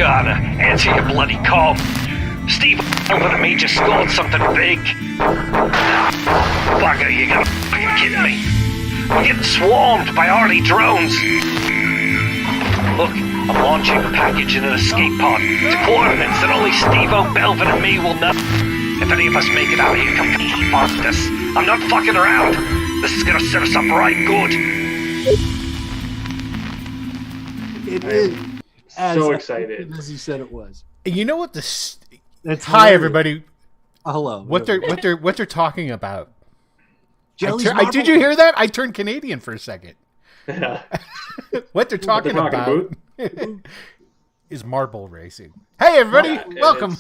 Gonna answer your bloody call. Steve Elvin and me just scored something big. Bugger, you gotta fucking kidding me. We're getting swarmed by Arty drones. Look, I'm launching a package in an escape pod to coordinates that only Steve Belvin and me will know. If any of us make it out of here, come fuck this. I'm not fucking around. This is gonna set us up right good. It is So excited. as he said it was. You know what That's Hi hilarious. everybody. Hello. What they're talking about. Jelly's Did you hear that? I turned Canadian for a second. Yeah. What they're talking about is marble racing. Hey everybody, Yeah, welcome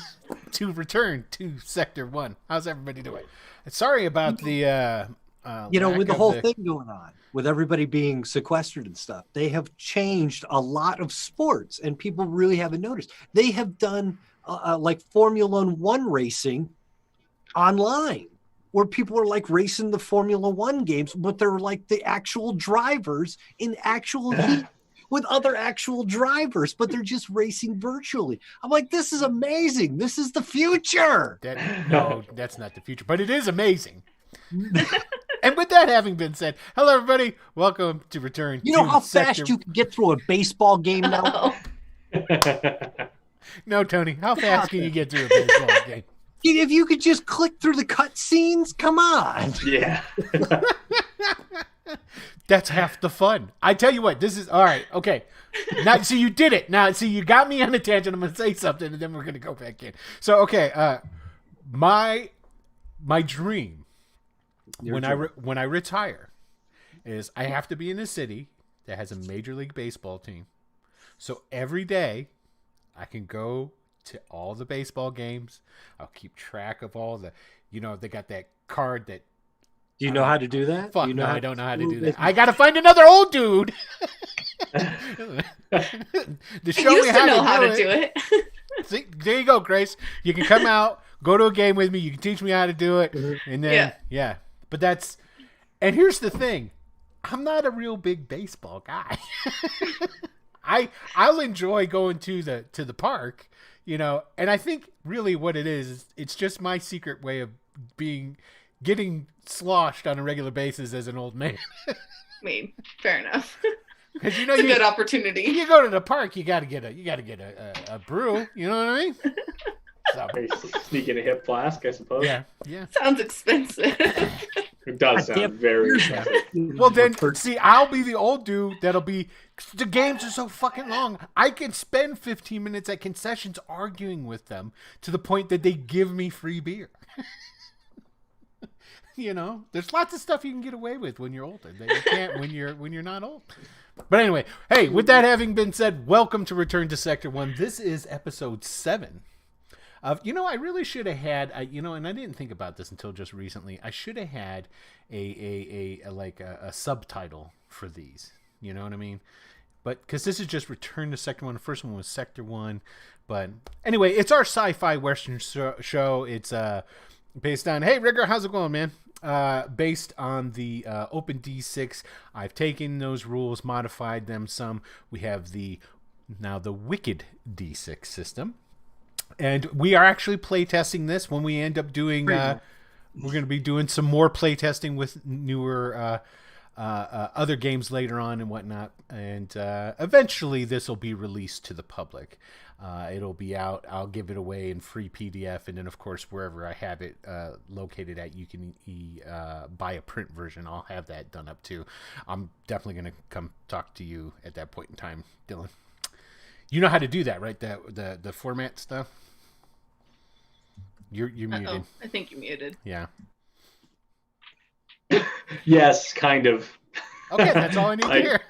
to Return to Sector 1. How's everybody doing? Sorry about the with the whole thing going on, with everybody being sequestered and stuff, they have changed a lot of sports, and people really haven't noticed. They have done like Formula One racing online, where people are like racing the Formula One games, but they're like the actual drivers in actual heat with other actual drivers, but they're just racing virtually. I'm like, this is amazing. This is the future. No, that's not the future, but it is amazing. And with that having been said, hello everybody, welcome to Return. You know to how Sector... fast you can get through a baseball game now? No, Tony, how fast can you get through a baseball game? If you could just click through the cut scenes, come on. Yeah. That's half the fun. I tell you what, this is all right. Okay, now see you did it. Now see you got me on a tangent. I'm gonna say something, and then we're gonna go back in. So okay, my dream when I retire is I have to be in a city that has a Major League Baseball team. So every day I can go to all the baseball games. I'll keep track of all the, they got that card that. Do you know how to do that? Fuck, no, I don't know how to do that. I got to find another old dude to show me how to do it. See, there you go, Grace. You can come out, go to a game with me. You can teach me how to do it, and then yeah. But and here's the thing: I'm not a real big baseball guy. I'll enjoy going to the park, and I think really what it is it's just my secret way of getting sloshed on a regular basis as an old man. I mean, fair enough. Because it's a good opportunity. You go to the park, you got to get a brew. You know what I mean? So. Sneaking a hip flask, I suppose. Yeah. Sounds expensive. It does sound very expensive. Well, then, see, I'll be the old dude that'll be... The games are so fucking long. I can spend 15 minutes at concessions arguing with them to the point that they give me free beer. There's lots of stuff you can get away with when you're older that you can't when you're not old. But anyway, hey, with that having been said, welcome to Return to Sector 1. This is episode 7. I really should have had, and I didn't think about this until just recently. I should have had a subtitle for these. You know what I mean? But because this is just Return to Sector 1. The first one was Sector 1. But anyway, it's our sci-fi Western show. It's based on, hey, Rigger, how's it going, man? Based on the Open D6. I've taken those rules, modified them some. We have the Wicked D6 system. And we are actually playtesting this when we end up doing, we're going to be doing some more playtesting with newer other games later on and whatnot. And eventually this will be released to the public. It'll be out. I'll give it away in free PDF. And then, of course, wherever I have it located at, you can buy a print version. I'll have that done up too. I'm definitely going to come talk to you at that point in time, Dylan. You know how to do that, right? The format stuff? You're muted. I think you're muted. Yeah. Yes, kind of. Okay, that's all I need to hear.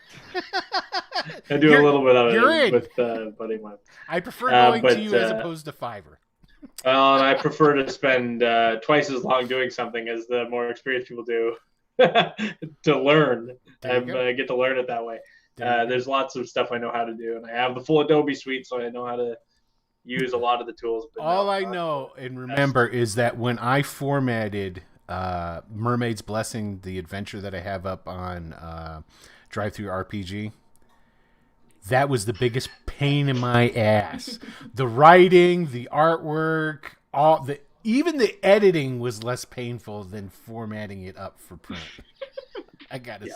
I do a little bit of it with Buddy One. I prefer going to you as opposed to Fiverr. Well, and I prefer to spend twice as long doing something as the more experienced people do to learn. I get to learn it that way. There's lots of stuff I know how to do, and I have the full Adobe suite, so I know how to use a lot of the tools. But all I know and remember is that when I formatted Mermaid's Blessing, the adventure that I have up on Drive-Thru RPG, That was the biggest pain in my ass. The writing, the artwork, even the editing was less painful than formatting it up for print. I gotta say.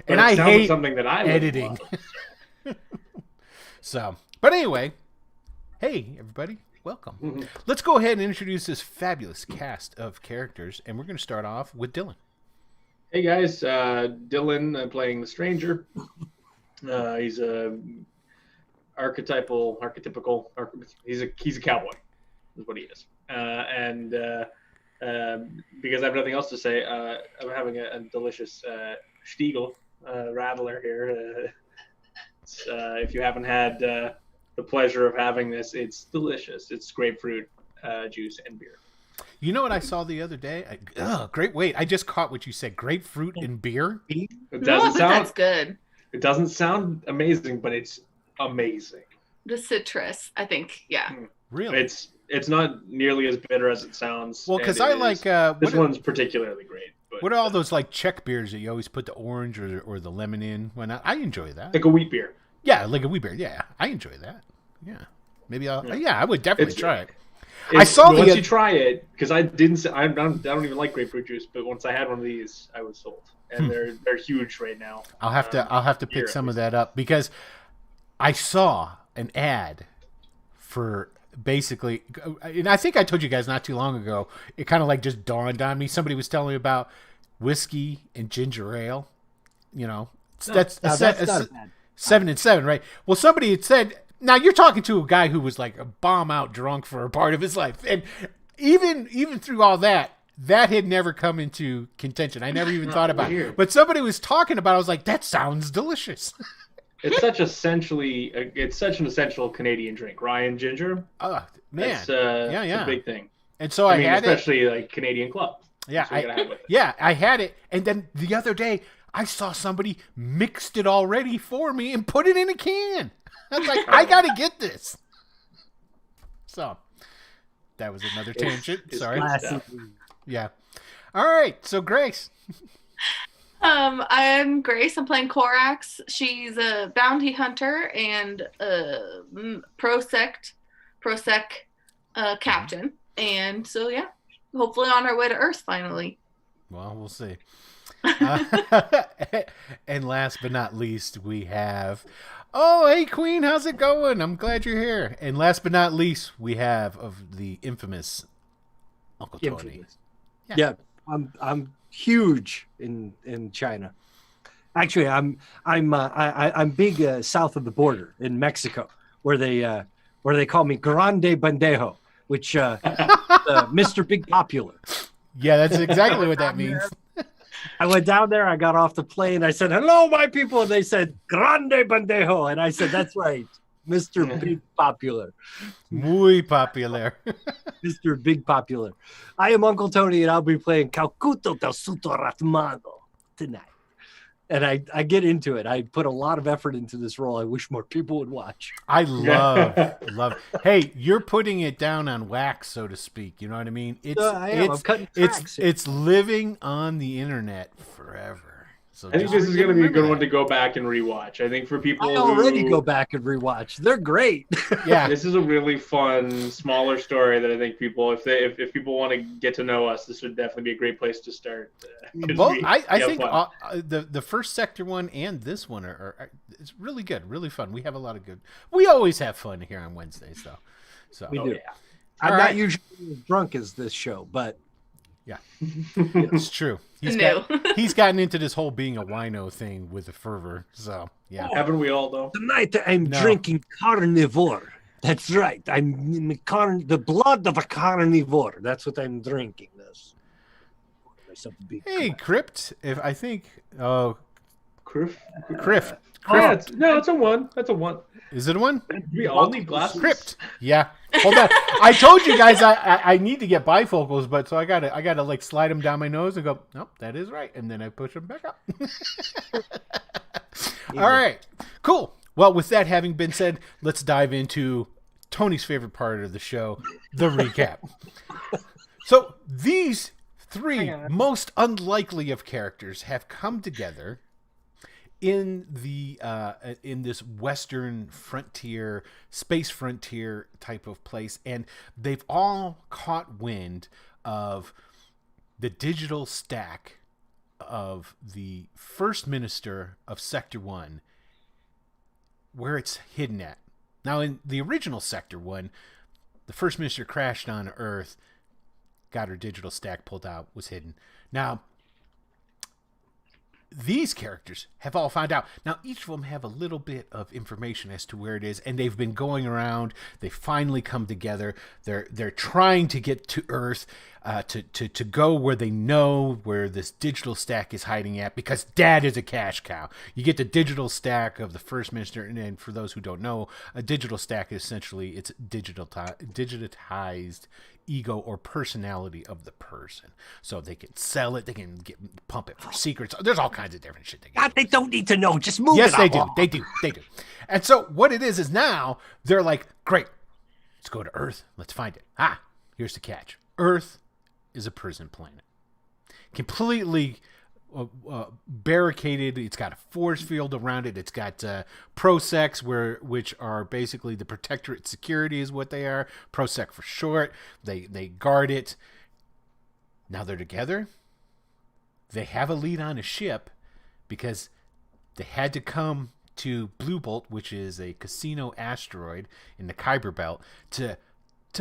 But And I hate something that I editing. So, but anyway, hey everybody, welcome. Let's go ahead and introduce this fabulous cast of characters, and we're going to start off with Dylan. Hey guys, Dylan playing the stranger. He's a archetypical. He's a cowboy, is what he is. And because I have nothing else to say, I'm having a delicious Stiegel Rattler here. If you haven't had the pleasure of having this, it's delicious. It's grapefruit juice and beer. You know what I saw the other day? Great! Wait, I just caught what you said. Grapefruit and beer. It doesn't sound. That's good. It doesn't sound amazing, but it's amazing. The citrus, I think. Yeah. Really? It's not nearly as bitter as it sounds. Well, because I like this one's particularly great. But, what are all those like Czech beers that you always put the orange or the lemon in? When I enjoy that. Like a wheat beer. Yeah, like a wheat beer. Yeah, I enjoy that. Yeah, maybe I'll. Yeah, I would definitely try it. Once you try it, because I don't even like grapefruit juice, but once I had one of these, I was sold, and they're huge right now. I'll have to pick some of that up because I saw an ad for basically, and I think I told you guys not too long ago. It kind of like just dawned on me. Somebody was telling me about whiskey and ginger ale. You know, that's 7 and 7, right? Well, somebody had said. Now you're talking to a guy who was like a bomb out drunk for a part of his life, and even through all that had never come into contention. I never even thought about it. But somebody was talking about it. I was like, that sounds delicious. It's such an essential Canadian drink. Rye and ginger. Oh man, it's a big thing. And so I had especially like Canadian Club. Yeah, I had it, and then the other day I saw somebody mixed it already for me and put it in a can. I was like, I gotta get this. So that was another tangent. Sorry. Yeah. All right. So Grace. I'm Grace. I'm playing Corax. She's a bounty hunter and a prosec captain. And so yeah, hopefully on her way to Earth finally. Well, we'll see. And last but not least, we have. Oh, hey, Queen, how's it going? I'm glad you're here. And last but not least, we have of the infamous Uncle Tony. Yeah, I'm huge in China. Actually, I'm big south of the border in Mexico, where they call me Grande Bandejo, which Mr. Big Popular. Yeah, that's exactly what that means. I went down there, I got off the plane, I said, hello, my people. And they said, Grande Bandejo. And I said, that's right, Mr. Big Popular. Muy popular. Mr. Big Popular. I am Uncle Tony, and I'll be playing Calcuto del Sutoratmano tonight. And I get into it. I put a lot of effort into this role. I wish more people would watch. I love. Hey, you're putting it down on wax, so to speak. You know what I mean? I'm cutting tracks. It's living on the internet forever. So I think this is going to be a good one to go back and rewatch. I think for people I already go back and rewatch. They're great. Yeah, this is a really fun, smaller story that I think people, if people want to get to know us, this would definitely be a great place to start. Well, I think the first sector one and this one are it's really good, really fun. We have a lot of good. We always have fun here on Wednesdays, though. So we do. Yeah. I'm not usually as drunk as this show, but. Yeah, it's true. He's gotten into this whole being a wino thing with a fervor. So yeah, haven't we all though? Tonight I'm drinking carnivore. That's right. I'm the blood of a carnivore. That's what I'm drinking. This. Hey, Crypt. If I think, Criff. No, it's a one. That's a one. Is it a one? We all need glasses. Crypt. Yeah. Hold on. I told you guys I need to get bifocals, but so I gotta like slide them down my nose and go, nope, that is right, and then I push them back up. All right, cool. Well, with that having been said, let's dive into Tony's favorite part of the show, the recap. So these three most unlikely of characters have come together in this Western frontier, space frontier type of place, and they've all caught wind of the digital stack of the First Minister of Sector 1, where it's hidden at. Now, in the original Sector 1, the First Minister crashed on Earth, got her digital stack pulled out, was hidden. Now, these characters have all found out. Now, each of them have a little bit of information as to where it is, and they've been going around. They finally come together. They're trying to get to Earth, to go where they know where this digital stack is hiding at, because Dad is a cash cow. You get the digital stack of the First Minister, and for those who don't know, a digital stack is essentially it's digitized ego or personality of the person, so they can sell it, they can pump it for secrets. There's all kinds of different shit they can God, they don't need to know, just move yes it they along. do And so what it is now they're like, great, let's go to Earth, let's find it. Here's the catch. Earth is a prison planet, completely barricaded. It's got a force field around it. It's got prosec's, which are basically the protectorate security is what they are. Prosec for short. They guard it. Now they're together. They have a lead on a ship because they had to come to Blue Bolt, which is a casino asteroid in the Kuiper Belt, to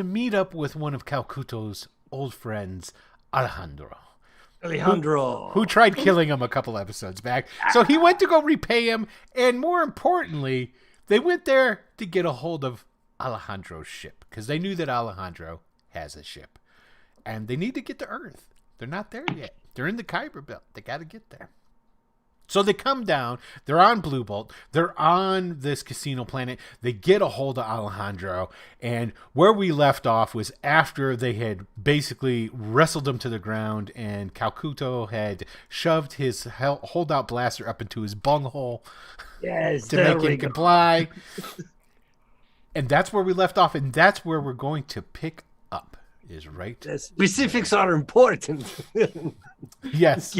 meet up with one of Calcuto's old friends, Alejandro. Who tried killing him a couple episodes back. So he went to go repay him, and more importantly, they went there to get a hold of Alejandro's ship, because they knew that Alejandro has a ship. And they need to get to Earth. They're not there yet. They're in the Kuiper Belt. They got to get there. So they come down, they're on Blue Bolt, they're on this casino planet, they get a hold of Alejandro, and where we left off was after they had basically wrestled him to the ground, and Calcuto had shoved his holdout blaster up into his bunghole to make him comply. And that's where we left off, and that's where we're going to pick up, is right. The specifics are important. Yes,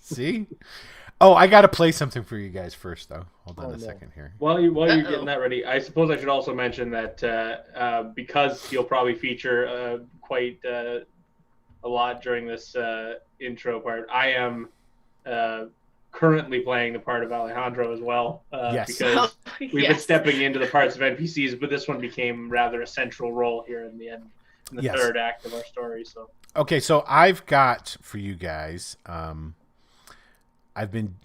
see? Oh, I got to play something for you guys first, though. Hold on a second here. While you're getting that ready, I suppose I should also mention that because he'll probably feature quite a lot during this intro part, I am currently playing the part of Alejandro as well. Yes. Because we've been stepping into the parts of NPCs, but this one became rather a central role here in the end, in the third act of our story. So. Okay, so I've got for you guys... I've been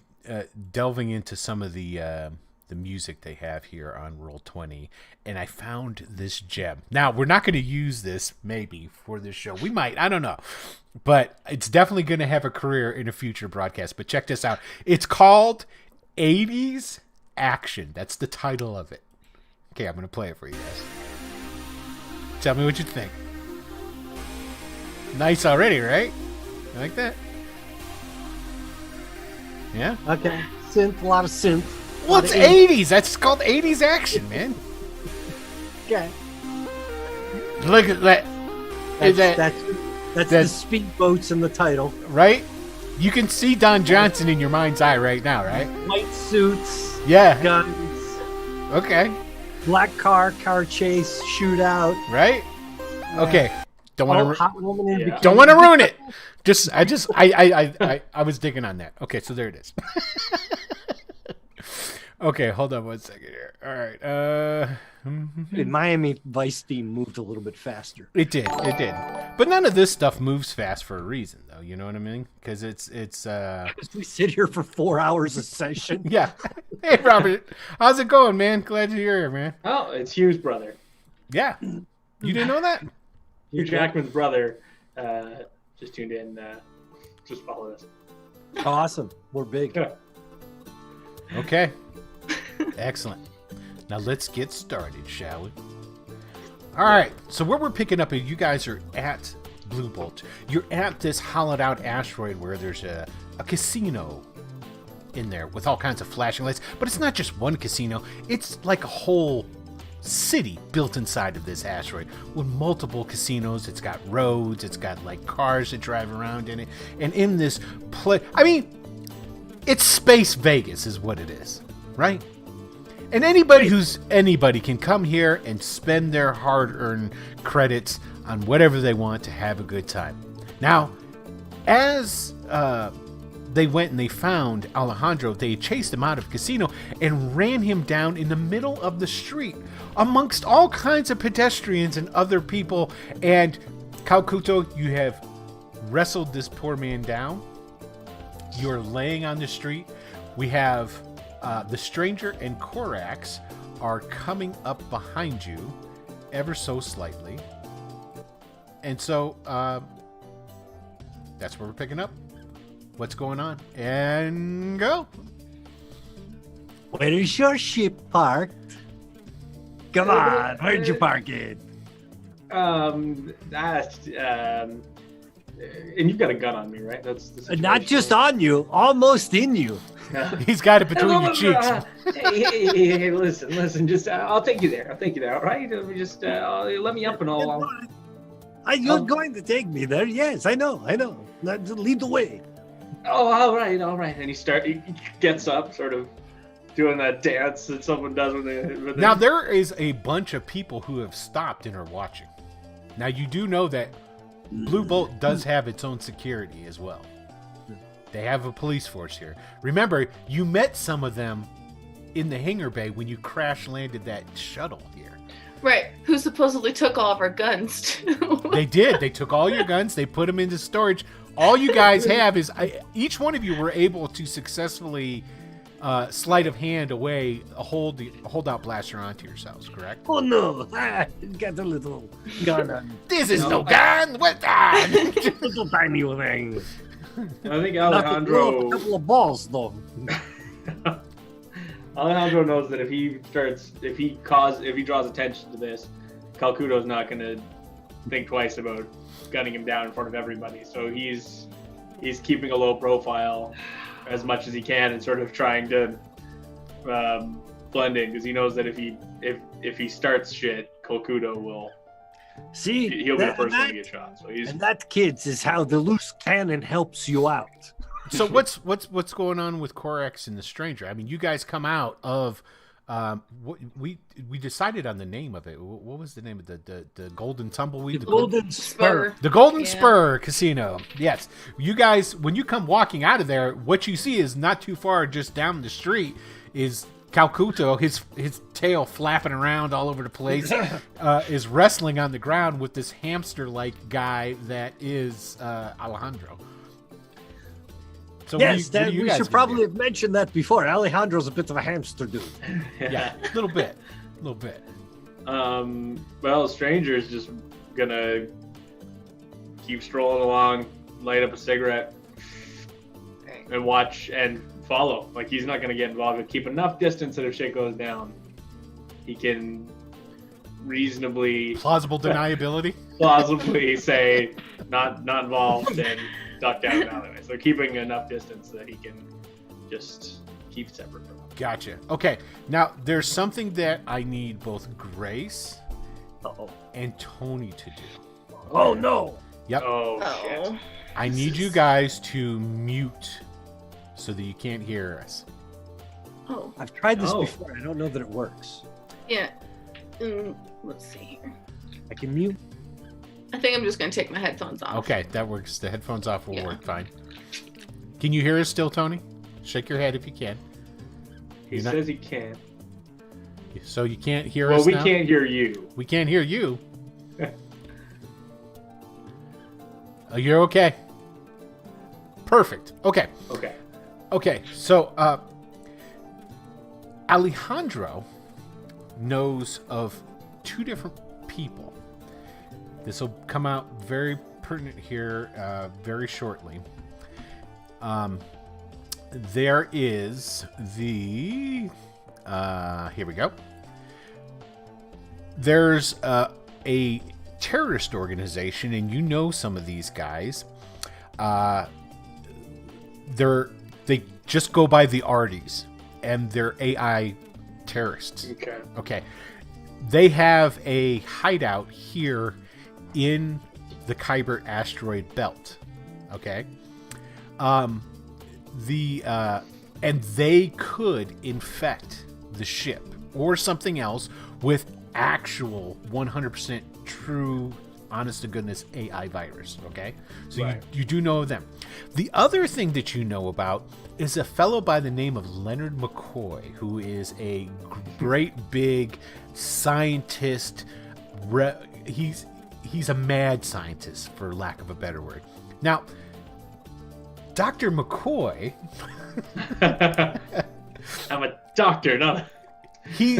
delving into some of the music they have here on Roll20, and I found this gem. Now, we're not going to use this, maybe, for this show. We might. I don't know. But it's definitely going to have a career in a future broadcast. But check this out. It's called 80s Action. That's the title of it. Okay, I'm going to play it for you guys. Tell me what you think. Nice already, right? You like that? Yeah. Okay. Synth, a lot of synth. Well, it's 80s. That's called 80s Action, man. Okay. Look at that. That's the speedboats in the title. Right? You can see Don Johnson in your mind's eye right now, right? White suits. Yeah. Guns. Okay. Black car chase, shootout. Right? Okay. Don't want to ruin it. I was digging on that. Okay, so there it is. Okay, hold on one second here. All right. Miami Vice theme moved a little bit faster. It did. But none of this stuff moves fast for a reason, though. You know what I mean? Because it's. We sit here for 4 hours a session. Yeah. Hey, Robert, how's it going, man? Glad you're here, man. Oh, it's Hugh's brother. Yeah. You didn't know that? Hugh Jackman's brother just tuned in. Just follow us. Awesome. We're big. Okay. Excellent. Now let's get started, shall we? All right. So where we're picking up, you guys are at Blue Bolt. You're at this hollowed out asteroid where there's a casino in there with all kinds of flashing lights. But it's not just one casino. It's like a whole city built inside of this asteroid with multiple casinos. It's got roads, it's got like cars that drive around in it, and in this It's Space Vegas is what it is, right? And anybody can come here and spend their hard-earned credits on whatever they want to have a good time. Now, as they went and they found Alejandro, they chased him out of the casino and ran him down in the middle of the street amongst all kinds of pedestrians and other people. And Calcuto, you have wrestled this poor man down. You're laying on the street. We have the stranger and Korax are coming up behind you ever so slightly. And so that's where we're picking up. What's going on? And go. Where is your ship parked? Come on, where'd you park it? And you've got a gun on me, right? That's the situation. Not just on you, almost in you. He's got it between your cheeks. Hey, listen. Just I'll take you there. All right. Just let me up and all. You're going to take me there? Yes, I know. Lead the way. Oh, all right. And he gets up, sort of doing that dance that someone does when they. Now there is a bunch of people who have stopped and are watching. Now you do know that Blue Bolt does have its own security as well. They have a police force here. Remember, you met some of them in the hangar bay when you crash landed that shuttle here. Right, who supposedly took all of our guns too. They did. They took all your guns. They put them into storage. All you guys have is each one of you were able to successfully sleight of hand away a holdout blaster onto yourselves. Correct? Oh no! Got a little gun on. This is no gun. What gun? Little tiny thing. I think Alejandro. A couple of balls though. Alejandro knows that if he draws attention to this, Calcuto's not going to think twice about gunning him down in front of everybody. So he's keeping a low profile as much as he can and sort of trying to blend in, because he knows that if he starts shit, Calcuto will. See, he'll be the first one to get shot. So and that, kids, is how the loose cannon helps you out. So what's going on with Korax and the stranger? I mean, you guys come out of we decided on the name of it. What was the name of the Golden Tumbleweed? The Golden Spur. The Golden Spur Casino. Yes, you guys, when you come walking out of there, what you see is not too far, just down the street, is Calcuto, his tail flapping around all over the place, is wrestling on the ground with this hamster-like guy that is Alejandro. So yes, we should probably have mentioned that before. Alejandro's a bit of a hamster dude. Yeah, a little bit. Well, Stranger's just gonna keep strolling along, light up a cigarette, and watch and follow. Like, he's not gonna get involved, but keep enough distance that if shit goes down, he can reasonably plausible deniability. Plausibly say not involved and duck down an alleyway. So keeping enough distance that he can just keep separate from him. Gotcha. Okay. Now there's something that I need both Grace and Tony to do. Oh no. Yep. Oh shit. I need you guys to mute so that you can't hear us. Oh. I've tried this before. I don't know that it works. Yeah. Let's see here. I can mute. I think I'm just going to take my headphones off. Okay, that works. The headphones off will work fine. Can you hear us still, Tony? Shake your head if you can. He says he can. So you can't hear us now? Well, we can't hear you. We can't hear you. You're okay. Perfect. Okay. Okay, so Alejandro knows of two different people. This will come out very pertinent here very shortly. There is the... here we go. There's a terrorist organization, and you know some of these guys. They just go by the Arties, and they're AI terrorists. Okay. They have a hideout here in the Kuiper asteroid belt. Okay. The And they could infect the ship or something else with actual 100% true, honest to goodness AI virus. Okay, so Right. you do know of them. The other thing that you know about is a fellow by the name of Leonard McCoy, who is a great big scientist. He's a mad scientist, for lack of a better word. Now, Dr. McCoy, I'm a doctor, not he's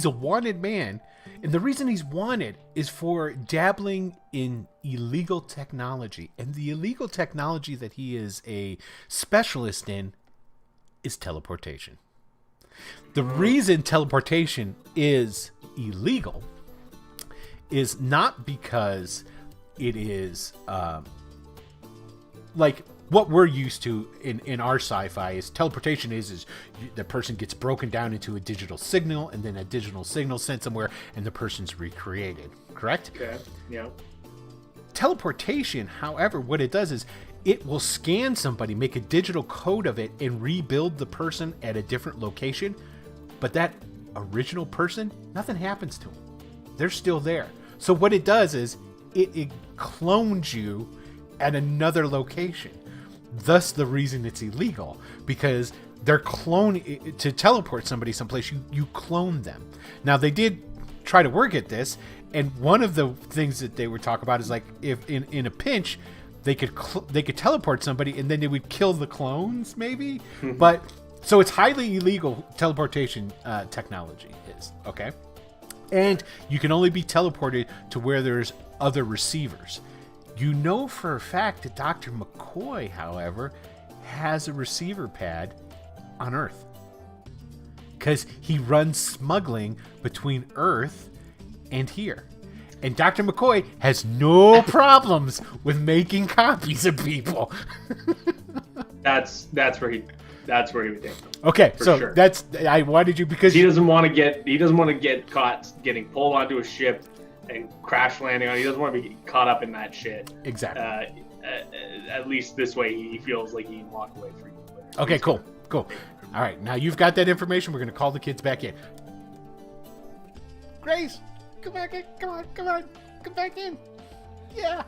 a wanted man, and the reason he's wanted is for dabbling in illegal technology, and the illegal technology that he is a specialist in is teleportation. The reason teleportation is illegal is not because it is like what we're used to in our sci-fi is teleportation is the person gets broken down into a digital signal, and then a digital signal sent somewhere and the person's recreated, correct? Okay. Yeah. Teleportation, however, what it does is it will scan somebody, make a digital code of it, and rebuild the person at a different location, but that original person, nothing happens to them. They're still there. So what it does is it clones you at another location. Thus the reason it's illegal, because they're to teleport somebody someplace, you clone them. Now they did try to work at this, and one of the things that they would talk about is like if in a pinch they could teleport somebody and then they would kill the clones maybe. But so it's highly illegal teleportation technology is, okay? And you can only be teleported to where there's other receivers. You know for a fact that Dr. McCoy, however, has a receiver pad on Earth. Because he runs smuggling between Earth and here. And Dr. McCoy has no problems with making copies of people. That's where he would take them. Okay, For so sure. that's I wanted you because He doesn't want to get caught getting pulled onto a ship and crash landing on. He doesn't want to be caught up in that shit. exactly. At least this way, he feels like he can walk away free. Okay, cool. All right, now you've got that information. We're going to call the kids back in. Grace, come back in. Come on. Come back in. Yeah.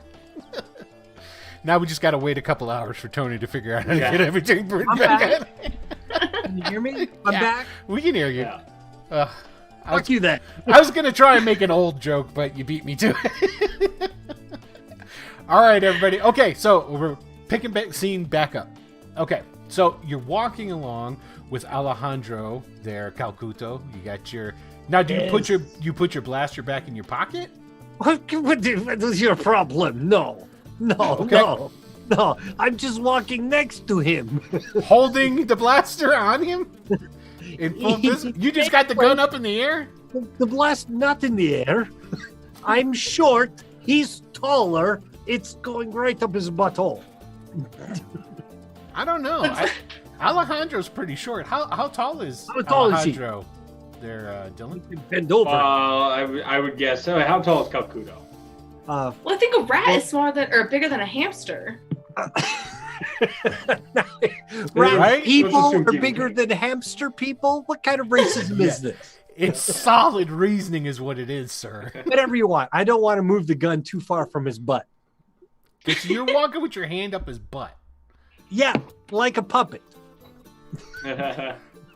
Now we just got to wait a couple hours for Tony to figure out how to get everything back back. in. Can you hear me? I'm Yeah. back. We can hear you. Yeah. Fuck you then. I was going to try and make an old joke, but you beat me to it. All right, everybody. Okay, so we're picking scene back up. Okay, so you're walking along with Alejandro there, Calcuto. You got your... Now, do you put your blaster back in your pocket? What is your problem? No. Okay. No. I'm just walking next to him. Holding the blaster on him? You just got the gun up in the air? The blast not in the air. I'm short. He's taller. It's going right up his butthole. I don't know. Alejandro's pretty short. How tall is How tall is he? Alejandro there, Dylan? Bend over. I would guess. How tall is Calcuto? Well, I think a rat is smaller than or bigger than a hamster. Right? Let's People assume are people bigger can. than hamster people? What kind of racism is this? It's solid reasoning is what it is, sir. Whatever you want. I don't want to move the gun too far from his butt. So you're walking with your hand up his butt. Yeah, like a puppet.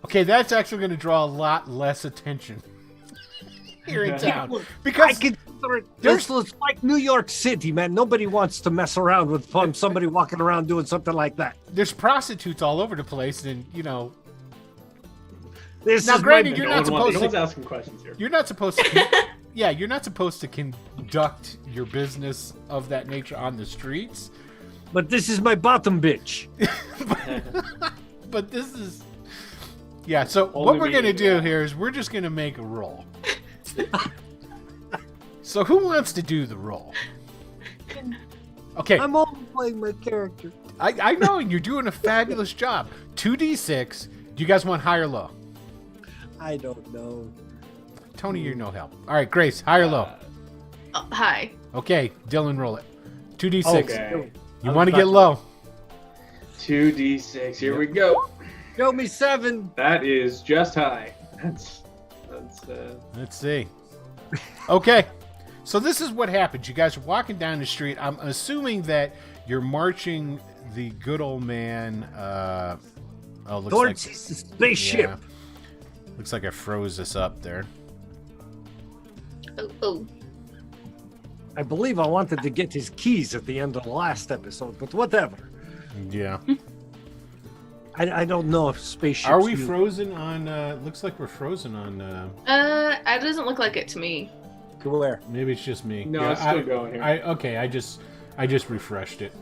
Okay, that's actually going to draw a lot less attention here in town. I Because consider it this looks like New York City, man. Nobody wants to mess around with somebody walking around doing something like that. there's prostitutes all over the place, and, you know... This Now, is granted, my you're no not supposed one's to... asking questions here. You're not supposed to... Yeah, you're not supposed to conduct your business of that nature on the streets. but this is my bottom bitch. But this is... Yeah, so what Only we're me, going to do yeah. here is we're just going to make a roll. So who wants to do the roll? Okay, I'm only playing my character. I know, and you're doing a fabulous job. 2d6. Do you guys want high or low? I don't know. Tony, you're no help. All right, Grace, high or low? Hi. Okay, Dylan, roll it. 2d6. Okay. You want to get low. 2d6. Here we go. Show me 7. That is just high. Let's see. Okay. So this is what happens. You guys are walking down the street. I'm assuming that you're marching the good old man looks Towards like the spaceship. yeah. Looks like I froze this up there. Oh. I believe I wanted to get his keys at the end of the last episode, but whatever. Yeah. I don't know if spaceships. Are we frozen on looks like we're frozen on It doesn't look like it to me. Where? maybe it's just me. No, it's still going here. Okay, I just refreshed it.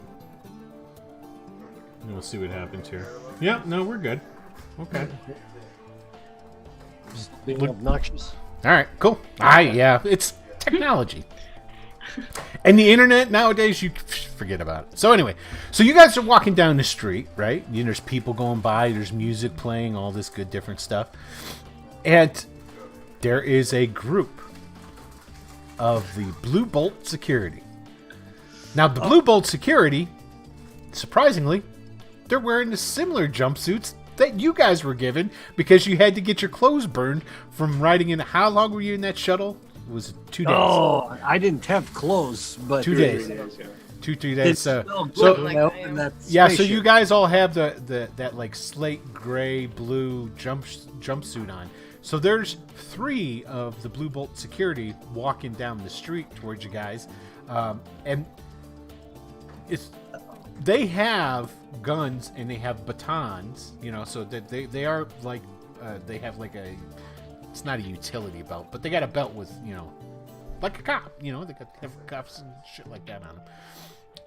And we'll see what happens here. Yeah, no, we're good. Okay. Just being obnoxious. All right, cool. Yeah, it's technology. And the internet nowadays, you forget about it. So anyway, so you guys are walking down the street, right? There's people going by, there's music playing, all this good different stuff. And there is a group of the Blue Bolt security. Now, the Blue Bolt security, surprisingly, they're wearing the similar jumpsuits that you guys were given because you had to get your clothes burned from riding in. How long were you in that shuttle? It was 2 days. Oh, I didn't have clothes, but 2 days. 3 days. It's So, still good, so- you know, in that yeah, so spaceship. you guys all have that like slate gray blue jumpsuit on. So there's 3 of the Blue Bolt security walking down the street towards you guys, and they have guns and they have batons, you know, so that they are like they have like it's not a utility belt, but they got a belt with, you know, like a cop, you know, they have cuffs and shit like that on them.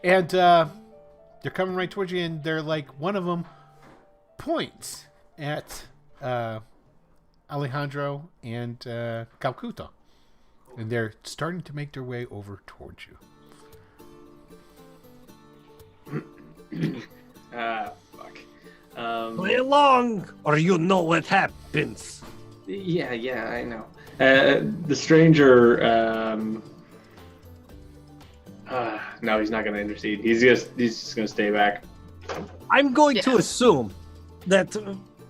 And they're coming right towards you, and they're like, one of them points at Alejandro and Calcuta, and they're starting to make their way over towards you. Fuck. Play along, or you know what happens. Yeah, I know. The stranger. No, he's not going to intercede. He's just going to stay back. I'm going to Yeah. assume that,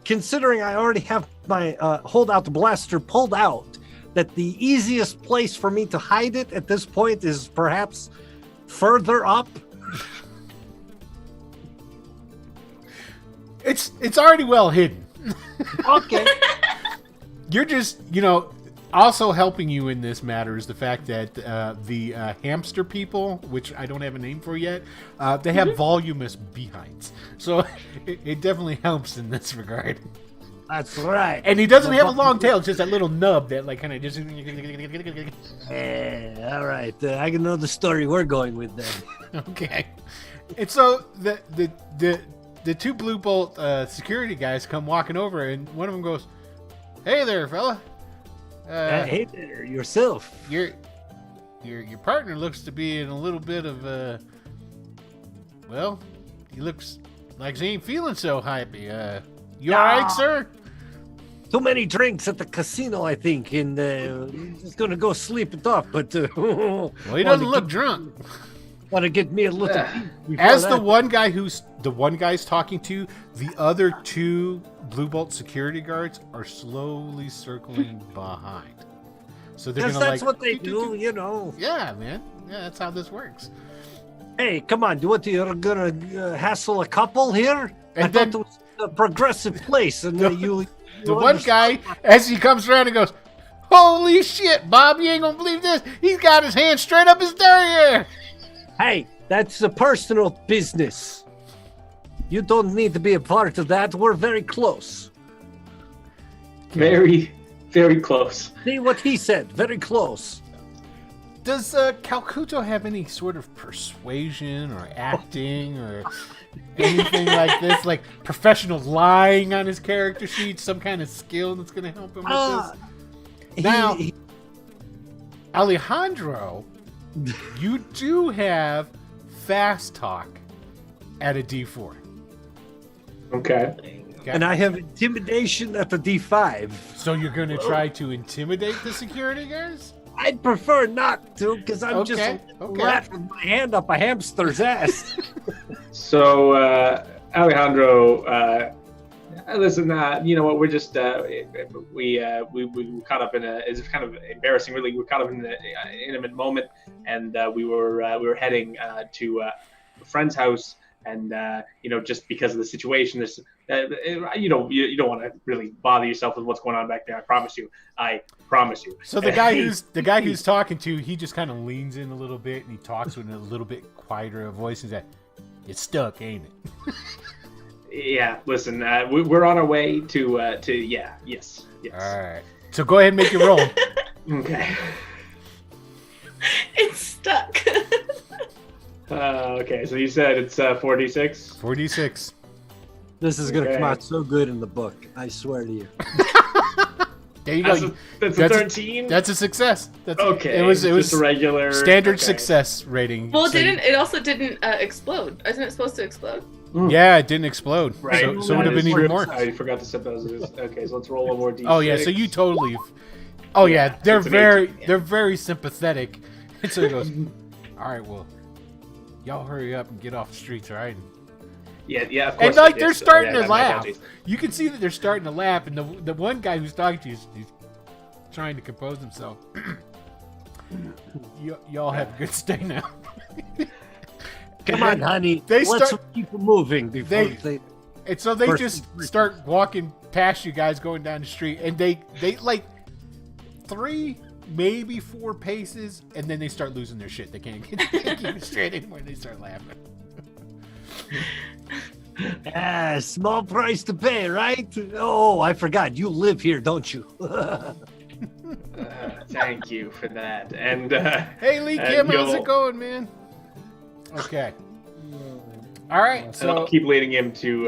considering I already have my holdout blaster pulled out, that the easiest place for me to hide it at this point is perhaps further up. It's already well hidden. Okay. You're just, you know, also helping you in this matter is the fact that the hamster people, which I don't have a name for yet, they have voluminous behinds. So it definitely helps in this regard. That's right. And he doesn't have a long tail, it's just that little nub that like kind of just... All right. I can know the story we're going with then. Okay. And so the 2 Blue Bolt security guys come walking over, and one of them goes, "Hey there, fella. Hey there, yourself. Your partner looks to be in a little bit of well, he looks like he ain't feeling so happy. You all right, sir?" Too many drinks at the casino, I think, and he's gonna go sleep it off. But Well, he doesn't look drunk. Want to get me a little. As the one guy's talking to, the other 2 Blue Bolt security guards are slowly circling behind. So they're Because gonna that's what they do, you know. Yeah, man. Yeah, that's how this works. Hey, come on! You're gonna hassle a couple here? And I then- thought it was a progressive place, and you. The one guy, as he comes around and goes, "Holy shit, Bob! You ain't gonna believe this. He's got his hand straight up his derriere." Hey, that's a personal business. You don't need to be a part of that. We're very close. Very, very close. See what he said. Very close. Does Calcuto have any sort of persuasion or acting or anything like this? Like professional lying on his character sheet? Some kind of skill that's going to help him with this? Now, Alejandro, you do have fast talk at a D4. Okay. And I have intimidation at the D5. So you're going to try to intimidate the security guards? I'd prefer not to, because I'm just a Okay. rat with my hand up a hamster's ass. So Alejandro, listen, you know what? We're just we caught up in it's kind of embarrassing, really. We're caught up in an intimate moment, and we were heading to a friend's house, and you know, just because of the situation, this you don't want to really bother yourself with what's going on back there. I promise you. So the guy who's talking to, he just kind of leans in a little bit, and he talks with a little bit quieter voice, and he's like, "It's stuck, ain't it?" Yeah, listen, we're on our way to yes. All right. So go ahead and make your roll. Okay. It's stuck. Okay, so you said it's 4d6? 4d6. This is going to Okay. come out so good in the book. I swear to you. There you go. That's a 13? That's a success. That's Okay, It was just a regular... standard okay. success rating. Well, So it also didn't explode. Isn't it supposed to explode? yeah, it didn't explode. Right. So it That would have is been even true. more. I forgot to set those. Okay, so let's roll one more d6. Oh yeah, so you totally. Oh yeah, they're it's an very 18, yeah. they're very sympathetic. And so he goes, "All right, well, y'all hurry up and get off the streets, all right?" Yeah, of course. And like I they're did. starting Yeah, to my laugh. apologies. You can see that they're starting to laugh, and the one guy who's talking to you is he's trying to compose himself. Y'all have a good stay now. Come on, honey. They Let's start- keep moving before They- they... And so they First just impression. start walking past you guys going down the street, and they like 3, maybe 4 paces, and then they start losing their shit. They can't keep it straight anymore. They start laughing. Small price to pay, right? Oh, I forgot. You live here, don't you? Thank you for that. And Hey, Lee and Kim, how's you'll- it going, man? Okay. All right. and I'll So keep leading him to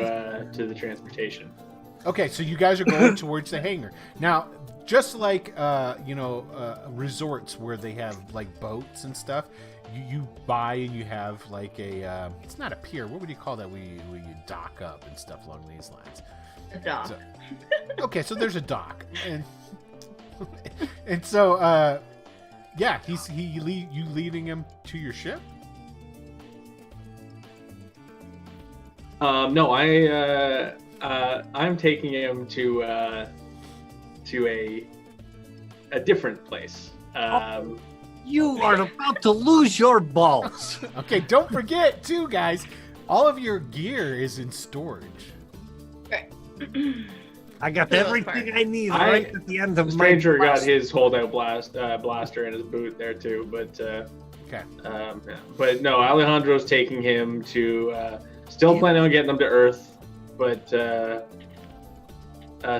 the transportation. okay, so you guys are going towards the hangar now. Just like resorts where they have like boats and stuff, you buy and you have like a it's not a pier. What would you call that? Where you dock up and stuff along these lines. A dog. So- Okay, so there's a dock, and so yeah, you leading him to your ship. No, I'm taking him to a different place. You are about to lose your balls. Okay, don't forget too, guys. All of your gear is in storage. Right. I got For the most everything part. I need right at the end of The my stranger got quest. his holdout blaster in his boot there too, but Okay. but no, Alejandro's taking him to still planning on getting them to Earth, but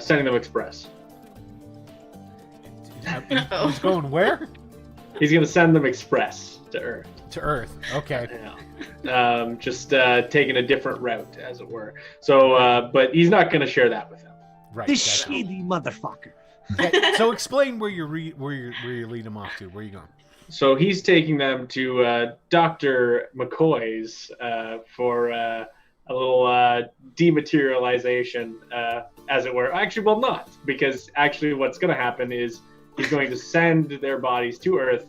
sending them express. He's going where? He's gonna send them express to Earth. To Earth. Okay. Yeah. Just taking a different route, as it were. So, but he's not gonna share that with him. Right. This that's- shady motherfucker. Okay, so explain where you lead him off to. Where you going? So he's taking them to Dr. McCoy's for a little dematerialization, as it were. Actually, well, not, because actually what's going to happen is he's going to send their bodies to Earth,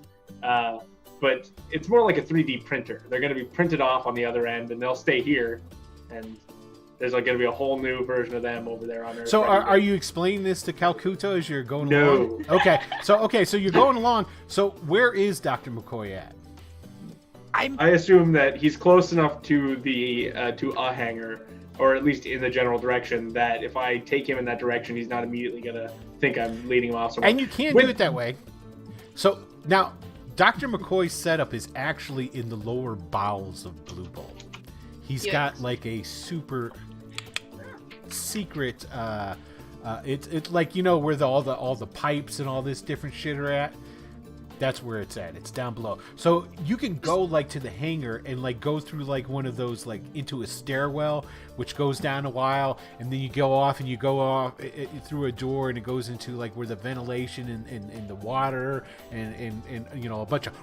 but it's more like a 3D printer. They're going to be printed off on the other end, and they'll stay here, and there's like going to be a whole new version of them over there on Earth. So ready to- are you explaining this to Calcutta as you're going No. along? Okay, so you're going along. So where is Dr. McCoy at? I assume that he's close enough to the to a hangar, or at least in the general direction, that if I take him in that direction, he's not immediately gonna think I'm leading him off somewhere. And you can't do it that way. So now, Dr. McCoy's setup is actually in the lower bowels of Blue Bolt. He's Yes. got like a super secret. It's like, you know, where all the pipes and all this different shit are at. That's where it's at. It's down below. So you can go like to the hangar and like go through like one of those like into a stairwell, which goes down a while, and then you go off and you go off through a door, and it goes into like where the ventilation and the water and you know, a bunch of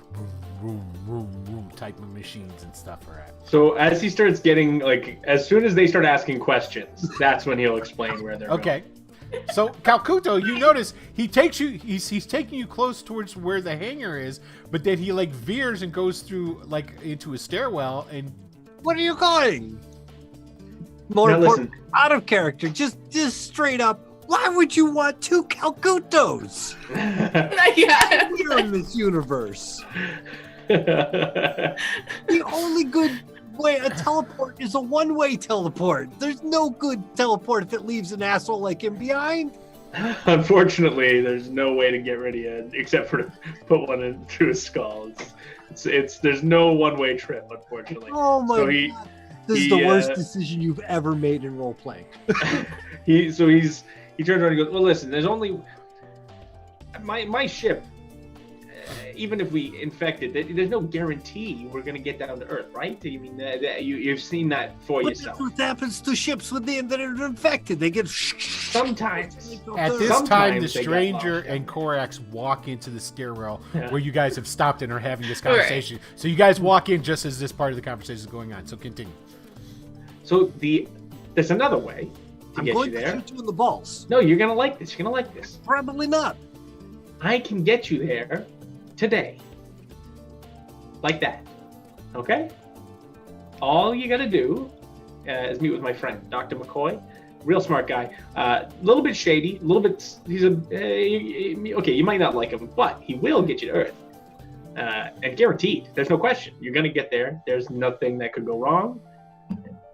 room type of machines and stuff are at. So as he starts getting like, as soon as they start asking questions, that's when he'll explain where they're Okay. So Calcuto, you notice he's taking you close towards where the hangar is, but then he like veers and goes through like into a stairwell, and What are you going? More Now important, listen. out of character. Just straight up. Why would you want 2 Calcutos Yeah. here in this universe? The only good way a teleport is a one-way teleport. There's no good teleport if it leaves an asshole like him behind. Unfortunately, there's no way to get rid of you except for to put one in through his skull. It's there's no one-way trip, unfortunately. Oh my So god. This is the worst decision you've ever made in role playing. he turns around and goes, well, listen, there's only my ship. Even if we infected, there's no guarantee we're going to get down to Earth, right? I mean, you've seen that for But yourself. that's what happens to ships that are infected. They get Sometimes. At this Sometimes time, the they get stranger lost, yeah. and Korax walk into the stairwell Yeah. where you guys have stopped and are having this conversation. So you guys walk in just as this part of the conversation is going on. So continue. So there's another way to I'm get going you to there. shoot you in the balls. No, you're going to like this. You're going to like this. Probably not. I can get you there today. Like that. Okay? All you got to do is meet with my friend, Dr. McCoy. Real smart guy. A little bit shady. A little bit... okay, you might not like him, but he will get you to Earth. And guaranteed. There's no question. You're going to get there. There's nothing that could go wrong.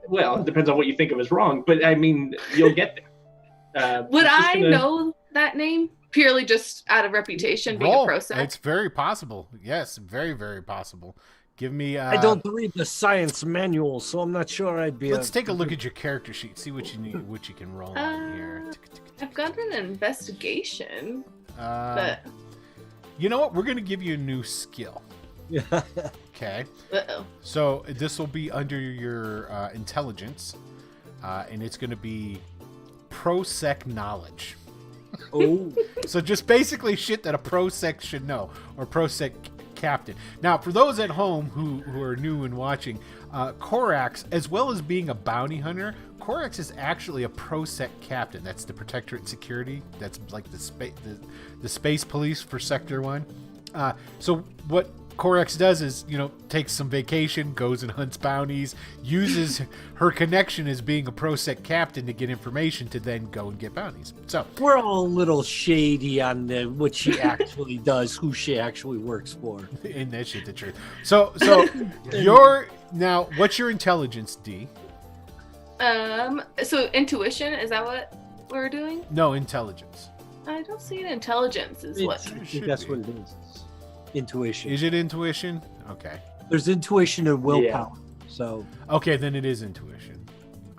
Well, it depends on what you think of as wrong, but I mean, you'll get there. Would I know that name purely just out of reputation, being Roll. a pro sec? It's very possible. Yes, very, very possible. Give me. I don't read the science manual, so I'm not sure I'd be. Let's take a look at your character sheet. See what you need, what you can roll on here. I've got an investigation, but You know what? We're going to give you a new skill. Okay. uh-oh. So this will be under your intelligence, and it's going to be pro-sec knowledge. Oh, So just basically shit that a pro-sec should know, or pro-sec captain. Now, for those at home who are new and watching, Korax, as well as being a bounty hunter, Korax is actually a pro-sec captain. That's the Protectorate Security. That's like the space police for Sector 1. So what Korax does is, takes some vacation, goes and hunts bounties, uses her connection as being a pro-sec captain to get information to then go and get bounties. So we're all a little shady on what she actually does, who she actually works for. in that shit, the truth. So now, what's your intelligence, D? So intuition, is that what we're doing? No, intelligence. I don't see an intelligence is what. I think that's what it is. Intuition. Is it intuition? Okay. There's intuition and willpower. So Okay, then it is intuition.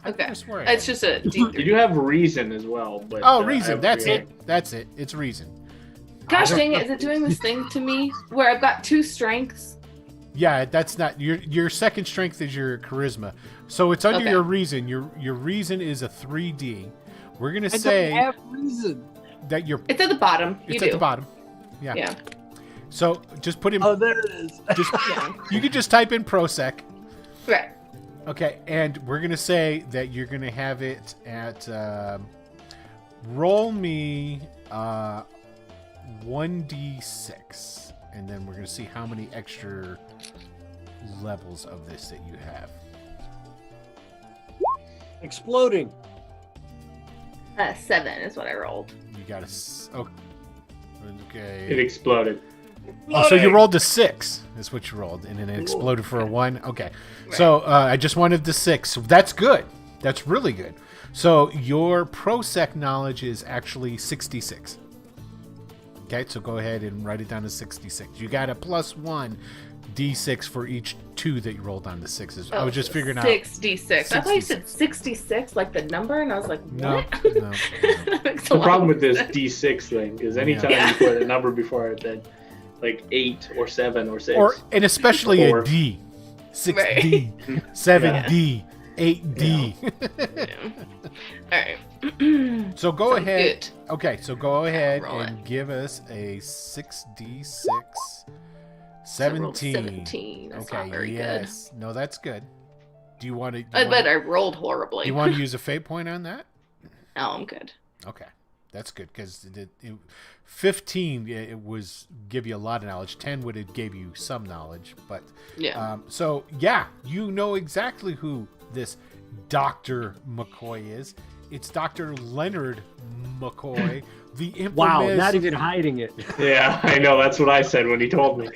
Okay. I swear. It's just a You D3. do have reason as well. But, Oh, I reason. have a That's feeling- it. That's it. It's reason. Gosh dang it, is it doing this thing to me where I've got 2 strengths? Yeah, that's not your second strength is your charisma. So it's under Okay. your reason. Your reason is a 3D. We're gonna I say don't have reason. that your It's at the bottom. You it's do. at the bottom. Yeah. Yeah. So just put in. Oh, there it is. Just Yeah. you could just type in prosec. Right. Okay, and we're gonna say that you're gonna have it at roll me 1d6, and then we're gonna see how many extra levels of this that you have. Exploding. 7 is what I rolled. You got oh, It okay. exploded. Oh, so you rolled a 6. Is what you rolled, and then it exploded for a 1. Okay, so I just wanted the 6. So that's good. That's really good. So your prosec knowledge is actually 66. Okay, so go ahead and write it down to 66. You got a +1 d6 for each 2 that you rolled on the 6s. I was just figuring out. 6d6. I thought you said 66, like the number, and I was like, No, what? no. That makes a The lot problem more with this sense. D6 thing is anytime Yeah. you put a number before it, then like 8 or 7 or 6. And especially Or- a D. 6D, 7D, 8D. All right. So go Sounds ahead. good. Okay, so go ahead Roll and it. give us a 6d6. I rolled 17. 17. That's Okay, not very yes. No, that's good. Do you want to? good. But I rolled horribly. You want to use a fate point on that? Oh, I'm good. Okay, that's good because 15 it was give you a lot of knowledge. 10 would have gave you some knowledge, but Yeah. so yeah, you know exactly who this Dr. McCoy is. It's Dr. Leonard McCoy, the infamous... Wow, not even hiding it. Yeah, I know. That's what I said when he told me.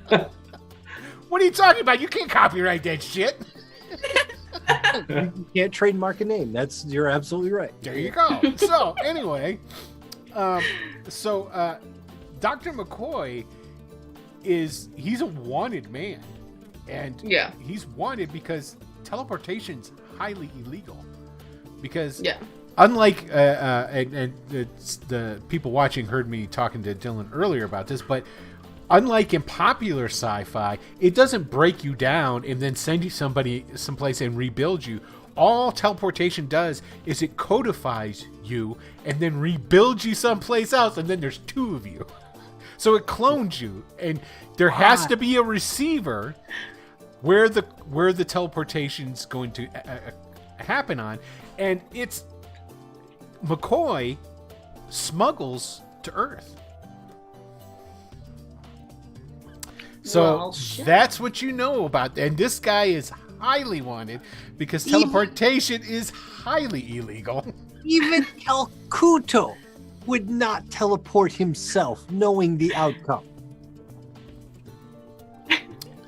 What are you talking about? You can't copyright that shit. You can't trademark a name. You're absolutely right. There you go. So, anyway, Dr. McCoy he's a wanted man. And he's wanted because teleportation's highly illegal. Because unlike, the people watching heard me talking to Dylan earlier about this, but unlike in popular sci-fi, it doesn't break you down and then send you someplace and rebuild you. All teleportation does is it codifies you and then rebuilds you someplace else, and then there's two of you. So it clones you, and there has to be a receiver where the teleportation's going to happen on, and it's McCoy smuggles to Earth. So that's what you know about. And this guy is highly wanted because teleportation is highly illegal. Even Calcuto would not teleport himself knowing the outcome.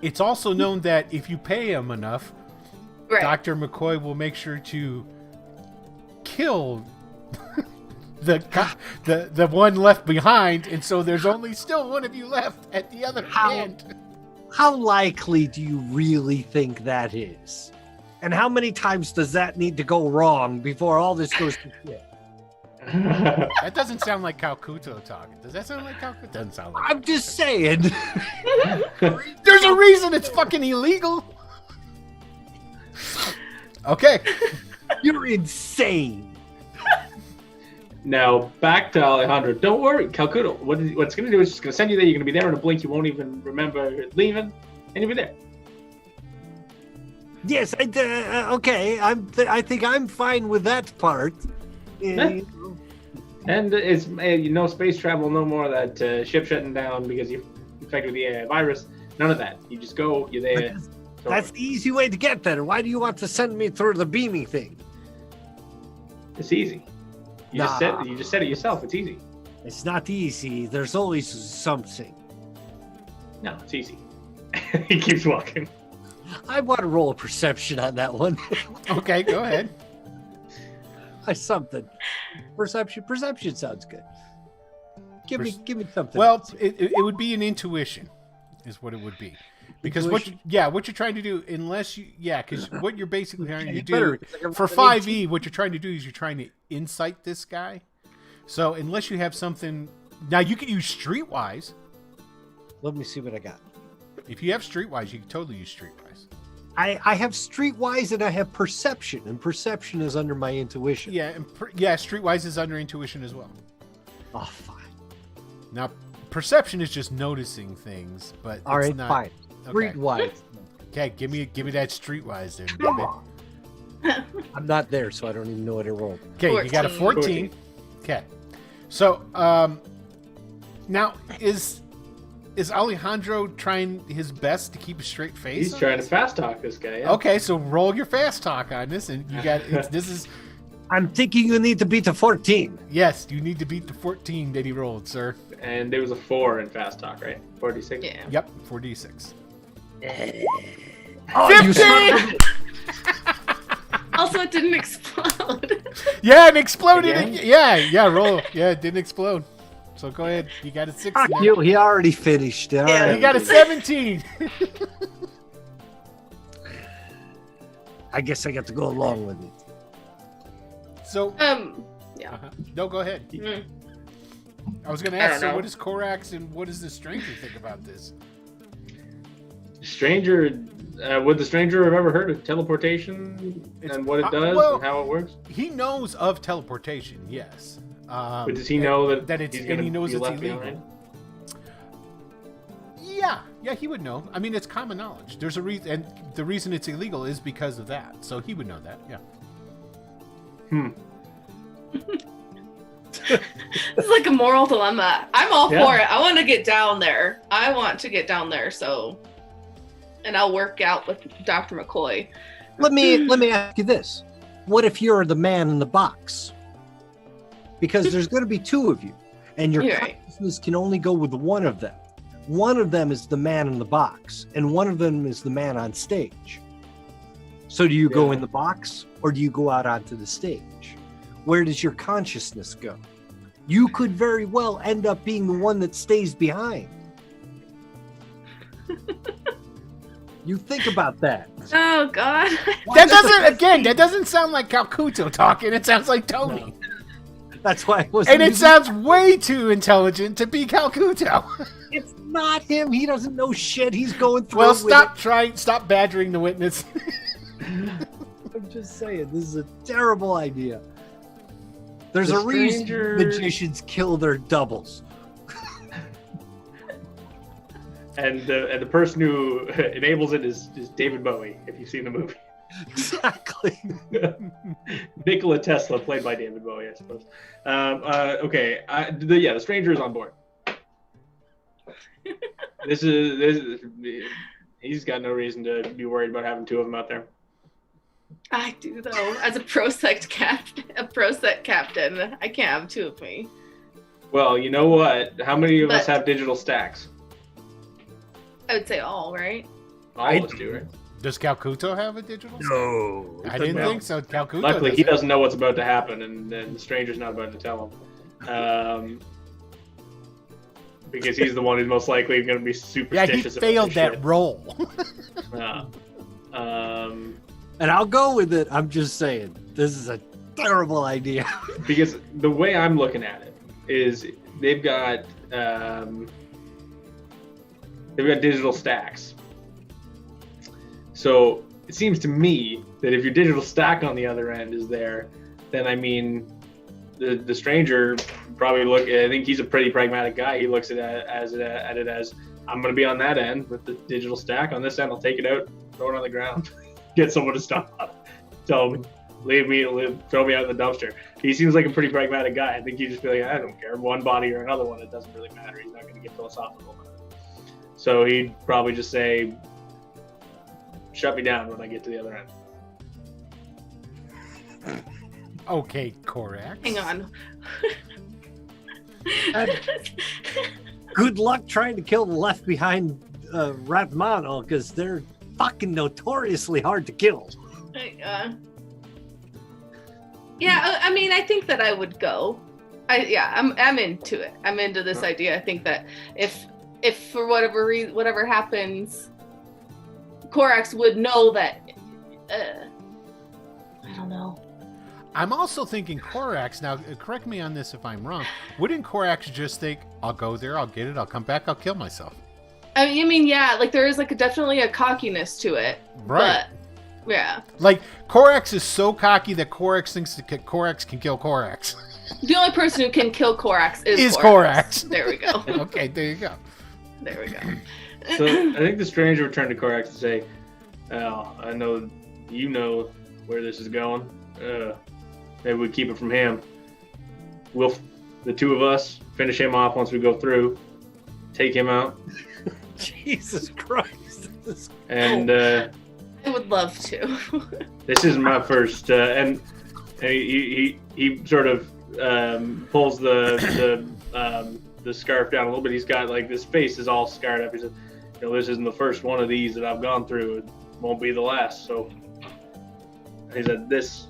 It's also known that if you pay him enough, Right. Dr. McCoy will make sure to kill the one left behind, and so there's only still one of you left at the other end. How likely do you really think that is? And how many times does that need to go wrong before all this goes to shit? That doesn't sound like Calcuto talking. Does that sound like Calcuto? Doesn't sound like I'm just saying. There's a reason it's fucking illegal. Okay. You're insane. Now, back to Alejandro. Don't worry, Calcuto. What's going to do is just going to send you there. You're going to be there in a blink. You won't even remember leaving, and you'll be there. Yes, okay. I think I'm fine with that part. And it's no space travel, no more of that ship shutting down because you're infected with the virus. None of that. You just go, you're there. That's the easy way to get there. Why do you want to send me through the beaming thing? It's easy. You just said it yourself. It's easy. It's not easy. There's always something. No, it's easy. He keeps walking. I want to roll a perception on that one. Okay, go ahead. Something. Perception sounds good. Give me something. Well, it would be an intuition, is what it would be. Because what you're trying to do, because what you're basically trying to do for 5e, what you're trying to do is you're trying to insight this guy. So unless you have something, now you can use Streetwise. Let me see what I got. If you have Streetwise, you can totally use Streetwise. I have Streetwise and I have Perception, and Perception is under my intuition. Yeah, and Streetwise is under intuition as well. Oh, fine. Now, Perception is just noticing things, but all right, not, fine. Okay. Streetwise. Okay, give me that Streetwise there, baby. Come on. I'm not there, so I don't even know what I rolled. Okay, you got a 14. Okay, so now is Alejandro trying his best to keep a straight face? He's trying to fast talk this guy. Yeah. Okay, so roll your fast talk on this, and you got this is. I'm thinking you need to beat a 14. Yes, you need to beat the 14 that he rolled, sir. And there was a 4 in fast talk, right? 46. Yeah. Yep, 4d6. Oh, 15! Also, it didn't explode. Yeah, it exploded. Again? Yeah, roll. Yeah, it didn't explode. So go ahead. You got a 6. Fuck you. He already finished. All right. You got a 17. I guess I got to go along with it. So, yeah. No, go ahead. Mm. I was going to ask, so what does Korax and what does the stranger think about this? Stranger, would the stranger have ever heard of teleportation and what it does and how it works? He knows of teleportation, yes. But does he know that it's he's gonna he knows be it's left illegal? behind? Yeah, he would know. I mean, it's common knowledge. There's a reason, and the reason it's illegal is because of that. So he would know that. Yeah. It's like a moral dilemma. I'm all for it. I want to get down there. And I'll work out with Dr. McCoy. Let me ask you this. What if you're the man in the box? Because there's going to be two of you, and your You're right. consciousness can only go with one of them. One of them is the man in the box, and one of them is the man on stage. So do you go in the box, or do you go out onto the stage? Where does your consciousness go? You could very well end up being the one that stays behind. You think about that. Oh God. That doesn't sound like Calcuto talking. It sounds like Tony. That's why I wasn't. And it sounds way too intelligent to be Calcuto. It's not him. He doesn't know shit. He's going through. Well, it with stop badgering the witness. I'm just saying, this is a terrible idea. There's The a reason stranger- magicians kill their doubles. And the person who enables it is David Bowie, if you've seen the movie. Exactly. Nikola Tesla, played by David Bowie, I suppose. Okay, the stranger is on board. This is he's got no reason to be worried about having two of them out there. I do though. As a pro sect captain, I can't have two of me. Well, you know what? How many of us have digital stacks? I would say all, right? All of us do, right? Does Calcuto have a digital? No. I didn't think so. Calcuto. Luckily, he doesn't know what's about to happen, and the stranger's not about to tell him. Because he's the one who's most likely going to be Yeah, he superstitious. failed that shit. roll. And I'll go with it. I'm just saying, this is a terrible idea. Because the way I'm looking at it is they've got digital stacks. So it seems to me that if your digital stack on the other end is there, then I mean, the stranger probably I think he's a pretty pragmatic guy. He looks at it as I'm going to be on that end with the digital stack. On this end, I'll take it out, throw it on the ground, get someone to stop, tell him, throw me out in the dumpster. He seems like a pretty pragmatic guy. I think he'd just be like, I don't care, one body or another one, it doesn't really matter. He's not going to get philosophical about it. So he'd probably just say, shut me down when I get to the other end. Okay, Korax. Hang on. Good luck trying to kill the left behind Ratmano, because they're fucking notoriously hard to kill. Yeah, I mean, I think that I would go. I'm into it. I'm into this idea. I think that if for whatever reason, whatever happens, Korax would know that. I don't know. I'm also thinking Korax, now correct me on this if I'm wrong, wouldn't Korax just think, I'll go there, I'll get it, I'll come back, I'll kill myself? I mean, yeah, like there is like definitely a cockiness to it. Right. But, yeah. Like, Korax is so cocky that Korax thinks that Korax can kill Korax. The only person who can kill Korax is Korax. There we go. Okay, there you go. There we go. So I think the stranger would turn to Korax and say, I know you know where this is going. Maybe we keep it from him. The two of us, finish him off once we go through, take him out. Jesus Christ. And I would love to. this is my first, and he sort of pulls the scarf down a little bit. He's got like this face is all scarred up. He said, this isn't the first one of these that I've gone through. It won't be the last. So he said, this,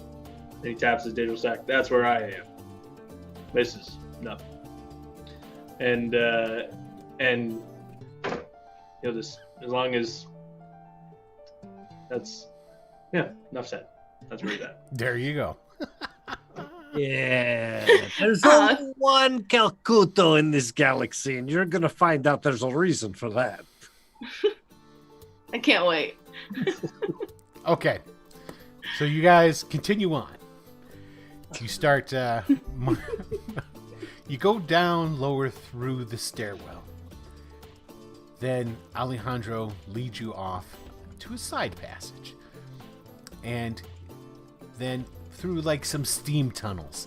and he taps his digital stack. That's where I am. This is nothing. And just as long as that's enough said. That's where he's at. There you go. Yeah. There's only one Calcuto in this galaxy, and you're going to find out there's a reason for that. I can't wait. Okay. So you guys continue on. You start, you go down lower through the stairwell. Then Alejandro leads you off to a side passage. And then through like some steam tunnels,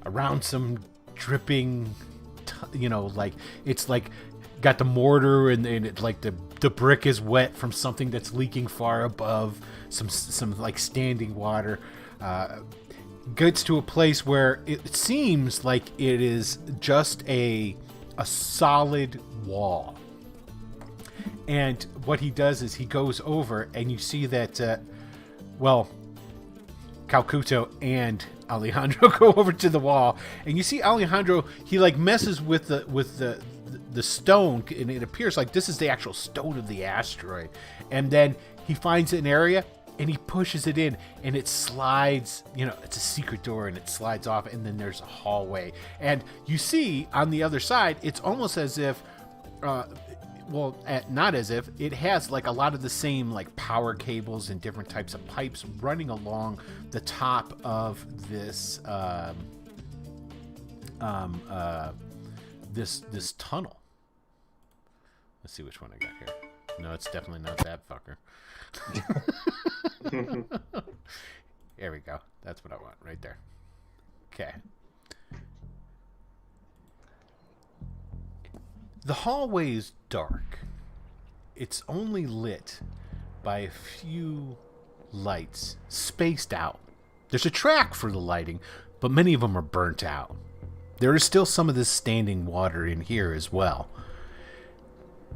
around some dripping, like it's like got the mortar, and it, like the brick is wet from something that's leaking far above, some like standing water. Gets to a place where it seems like it is just a solid wall. And what he does is he goes over, and you see that, Calcuto and Alejandro go over to the wall, and you see Alejandro, he like messes with the stone, and it appears like this is the actual stone of the asteroid. And then he finds an area, and he pushes it in, and it slides, it's a secret door, and it slides off, and then there's a hallway. And you see on the other side, it's almost as if, not as if, it has like a lot of the same like power cables and different types of pipes running along the top of this this tunnel. Let's see which one I got here. No, it's definitely not that fucker. There we go. That's what I want right there. Okay. The hallway is dark. It's only lit by a few lights spaced out. There's a track for the lighting, but many of them are burnt out. There is still some of this standing water in here as well.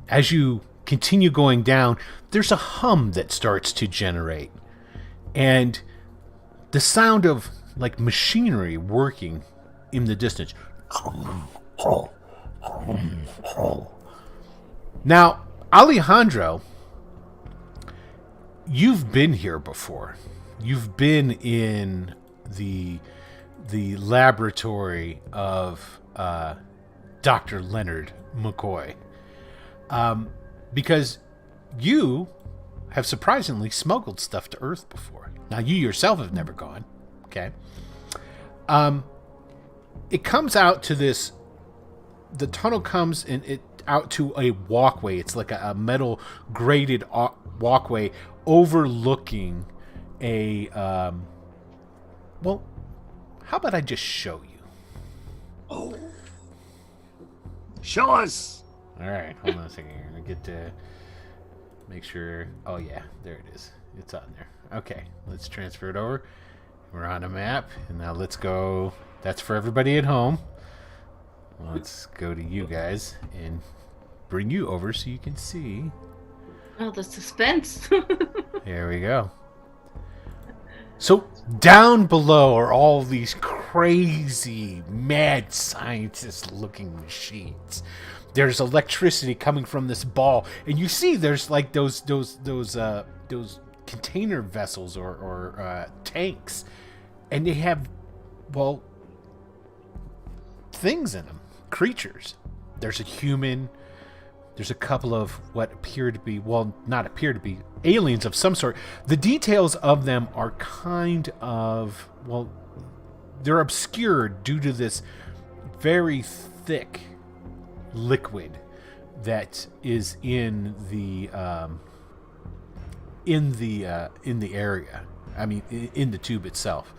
As you continue going down, there's a hum that starts to generate. And the sound of like machinery working in the distance. Now, Alejandro, you've been here before. You've been in the laboratory of Dr. Leonard McCoy. Because you have surprisingly smuggled stuff to Earth before. Now, you yourself have never gone. Okay. It comes out to this. The tunnel comes out to a walkway. It's like a metal grated walkway overlooking a. How about I just show you? Oh. Show us. All right, hold on a second. I'm gonna get to make sure. Oh yeah, there it is. It's on there. Okay, let's transfer it over. We're on a map, and now let's go. That's for everybody at home. Let's go to you guys and bring you over so you can see. Oh, the suspense. There we go. So down below are all these crazy, mad scientist-looking machines. There's electricity coming from this ball, and you see there's like those container vessels or tanks, and they have things in them, creatures. There's a human. There's a couple of what appear to be, not appear to be, aliens of some sort. The details of them are kind of, they're obscured due to this very thick liquid that is in the area. I mean, in the tube itself.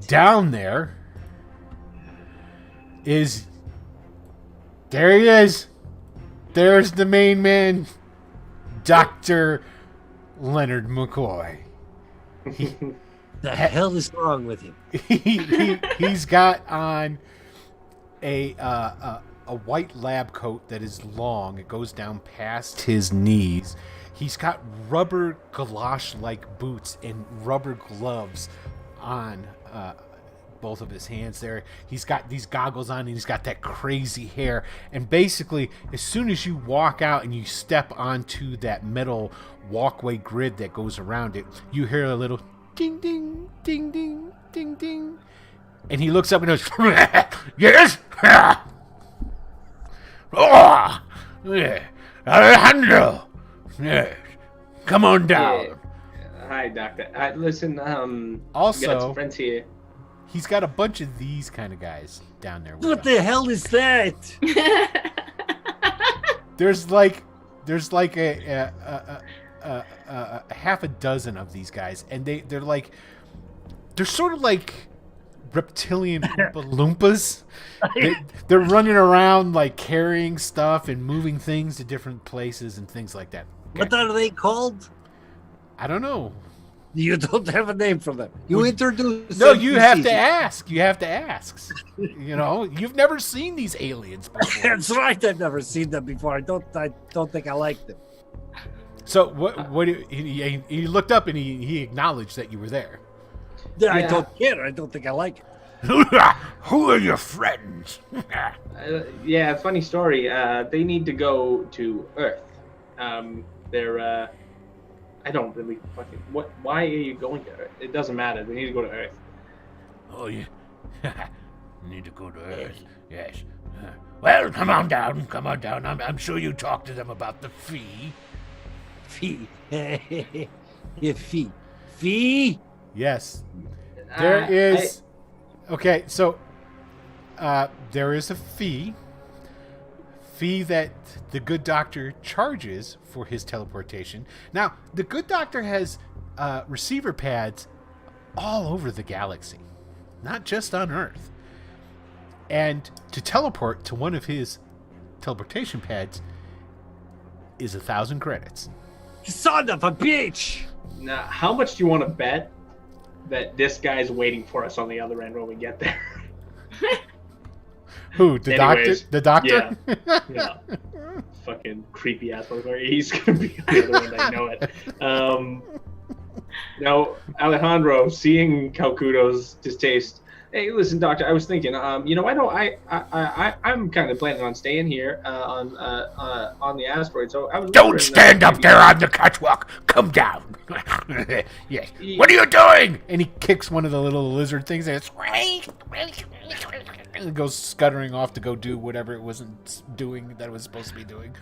Down there is. There he is. There's the main man, Dr. Leonard McCoy. The hell is wrong with him? He's got on a white lab coat that is long. It goes down past his knees. He's got rubber galosh-like boots and rubber gloves on both of his hands there. He's got these goggles on, and he's got that crazy hair. And basically, as soon as you walk out and you step onto that metal walkway grid that goes around it, you hear a little ding, ding, ding, ding, ding, ding. And he looks up and goes, yes? Oh, yeah. Alejandro. Yes. Come on down. Yeah. Hi, Doctor. Listen, also, got some friends here. He's got a bunch of these kind of guys down there. What the hell is that? There's like a half a dozen of these guys, and they're sort of like reptilian Oompa Loompas. They're running around like carrying stuff and moving things to different places and things like that. What are they called? I don't know. You don't have a name for them. You introduce. No, you have to ask. You have to ask. You know, you've never seen these aliens before. That's right. I've never seen them before. I don't think I like them. So what? He looked up and he acknowledged that you were there. I don't care. I don't think I like it. Who are your friends? Yeah, funny story. They need to go to Earth. They're. I don't really fucking. What? Why are you going to Earth? It doesn't matter. They need to go to Earth. Oh, yeah. Need to go to Earth. Yes. Well, come on down. Come on down. I'm sure you talked to them about the fee. Fee. Yeah, fee. Fee. Yes. There is. Okay, so there is a fee that the good doctor charges for his teleportation. Now, the good doctor has receiver pads all over the galaxy, not just on Earth. And to teleport to one of his teleportation pads is 1,000 credits. Son of a bitch! Now, how much do you want to bet that this guy's waiting for us on the other end when we get there? Who? The Anyways, doctor? The doctor? Yeah. Fucking creepy ass motherfucker. He's gonna be on the other end. I know it. Now, Alejandro, seeing Calcudo's distaste. Hey, listen, Doctor. I was thinking. You know, I'm kind of planning on staying here on the asteroid. So I was. Don't stand up there on the catwalk. Come down. Yes. What are you doing? And he kicks one of the little lizard things, and it goes scuttering off to go do whatever it wasn't doing that it was supposed to be doing.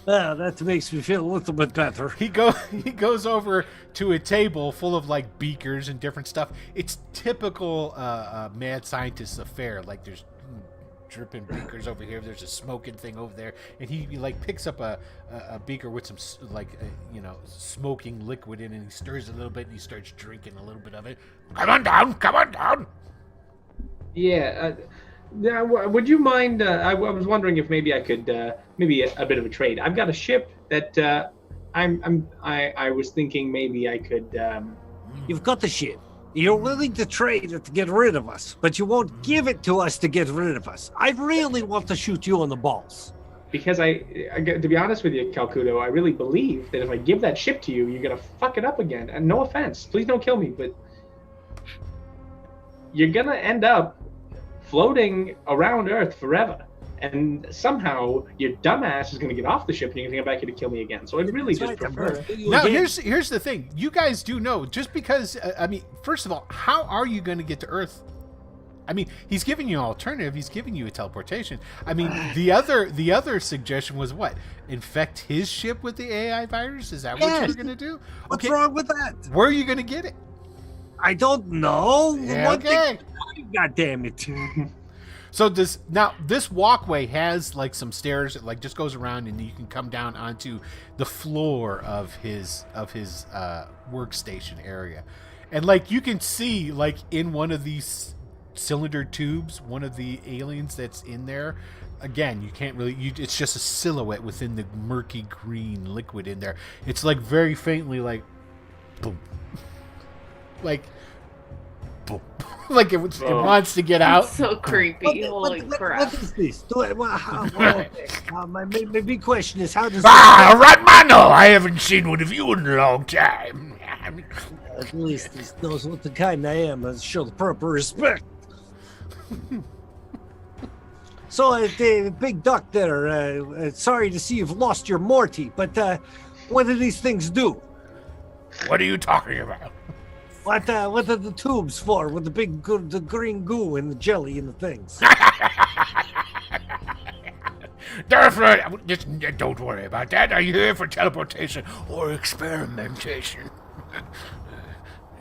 That makes me feel a little bit better. He goes over to a table full of like beakers and different stuff. It's typical mad scientist affair. Like there's dripping beakers over here. There's a smoking thing over there, and he like picks up a beaker with some smoking liquid in it, and he stirs it a little bit, and he starts drinking a little bit of it. Come on down. Yeah. Now, would you mind? I was wondering if maybe I could, maybe a bit of a trade. I've got a ship that I was thinking maybe I could. You've got the ship. You're willing to trade it to get rid of us, but you won't give it to us to get rid of us. I really want to shoot you on the balls. Because I to be honest with you, Calcudo, I really believe that if I give that ship to you, you're gonna fuck it up again. And no offense, please don't kill me, but you're gonna end up floating around Earth forever, and somehow your dumbass is going to get off the ship and you're going to get back here to kill me again. So I'd really just prefer. Now, here's the thing. You guys do know, just because, first of all, how are you going to get to Earth? I mean, he's giving you an alternative. He's giving you a teleportation. I mean, the other suggestion was what? Infect his ship with the AI virus? Is that what you're going to do? What's wrong with that? Where are you going to get it? I don't know. Yeah, okay. God damn it. So this walkway has like some stairs that like just goes around, and you can come down onto the floor of his workstation area. And like you can see like in one of these cylinder tubes, one of the aliens that's in there. Again, you can't really it's just a silhouette within the murky green liquid in there. It's like very faintly like boom. Like boom. Like it wants to get out. It's so creepy. Holy crap. What is this? My big question is, how does Ratmano! I haven't seen one of you in a long time. At least he knows what the kind I am and show the proper respect. So, the big duck there, sorry to see you've lost your Morty, but what do these things do? What are you talking about? What are the tubes for with the green goo and the jelly and the things? Don't worry about that. Are you here for teleportation or experimentation?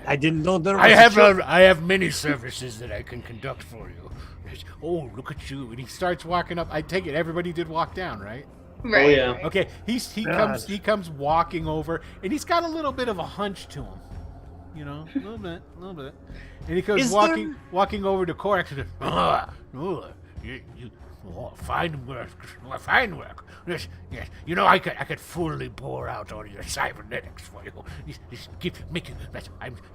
I didn't know there was I have many services that I can conduct for you. Oh, look at you. And he starts walking up. I take it everybody did walk down, right? Right. Oh, yeah. Okay, he comes walking over, and he's got a little bit of a hunch to him. you know, a little bit. And he goes Is walking over to Korax and fine work. Yes. You know, I could fully bore out all your cybernetics for you. Just keep making.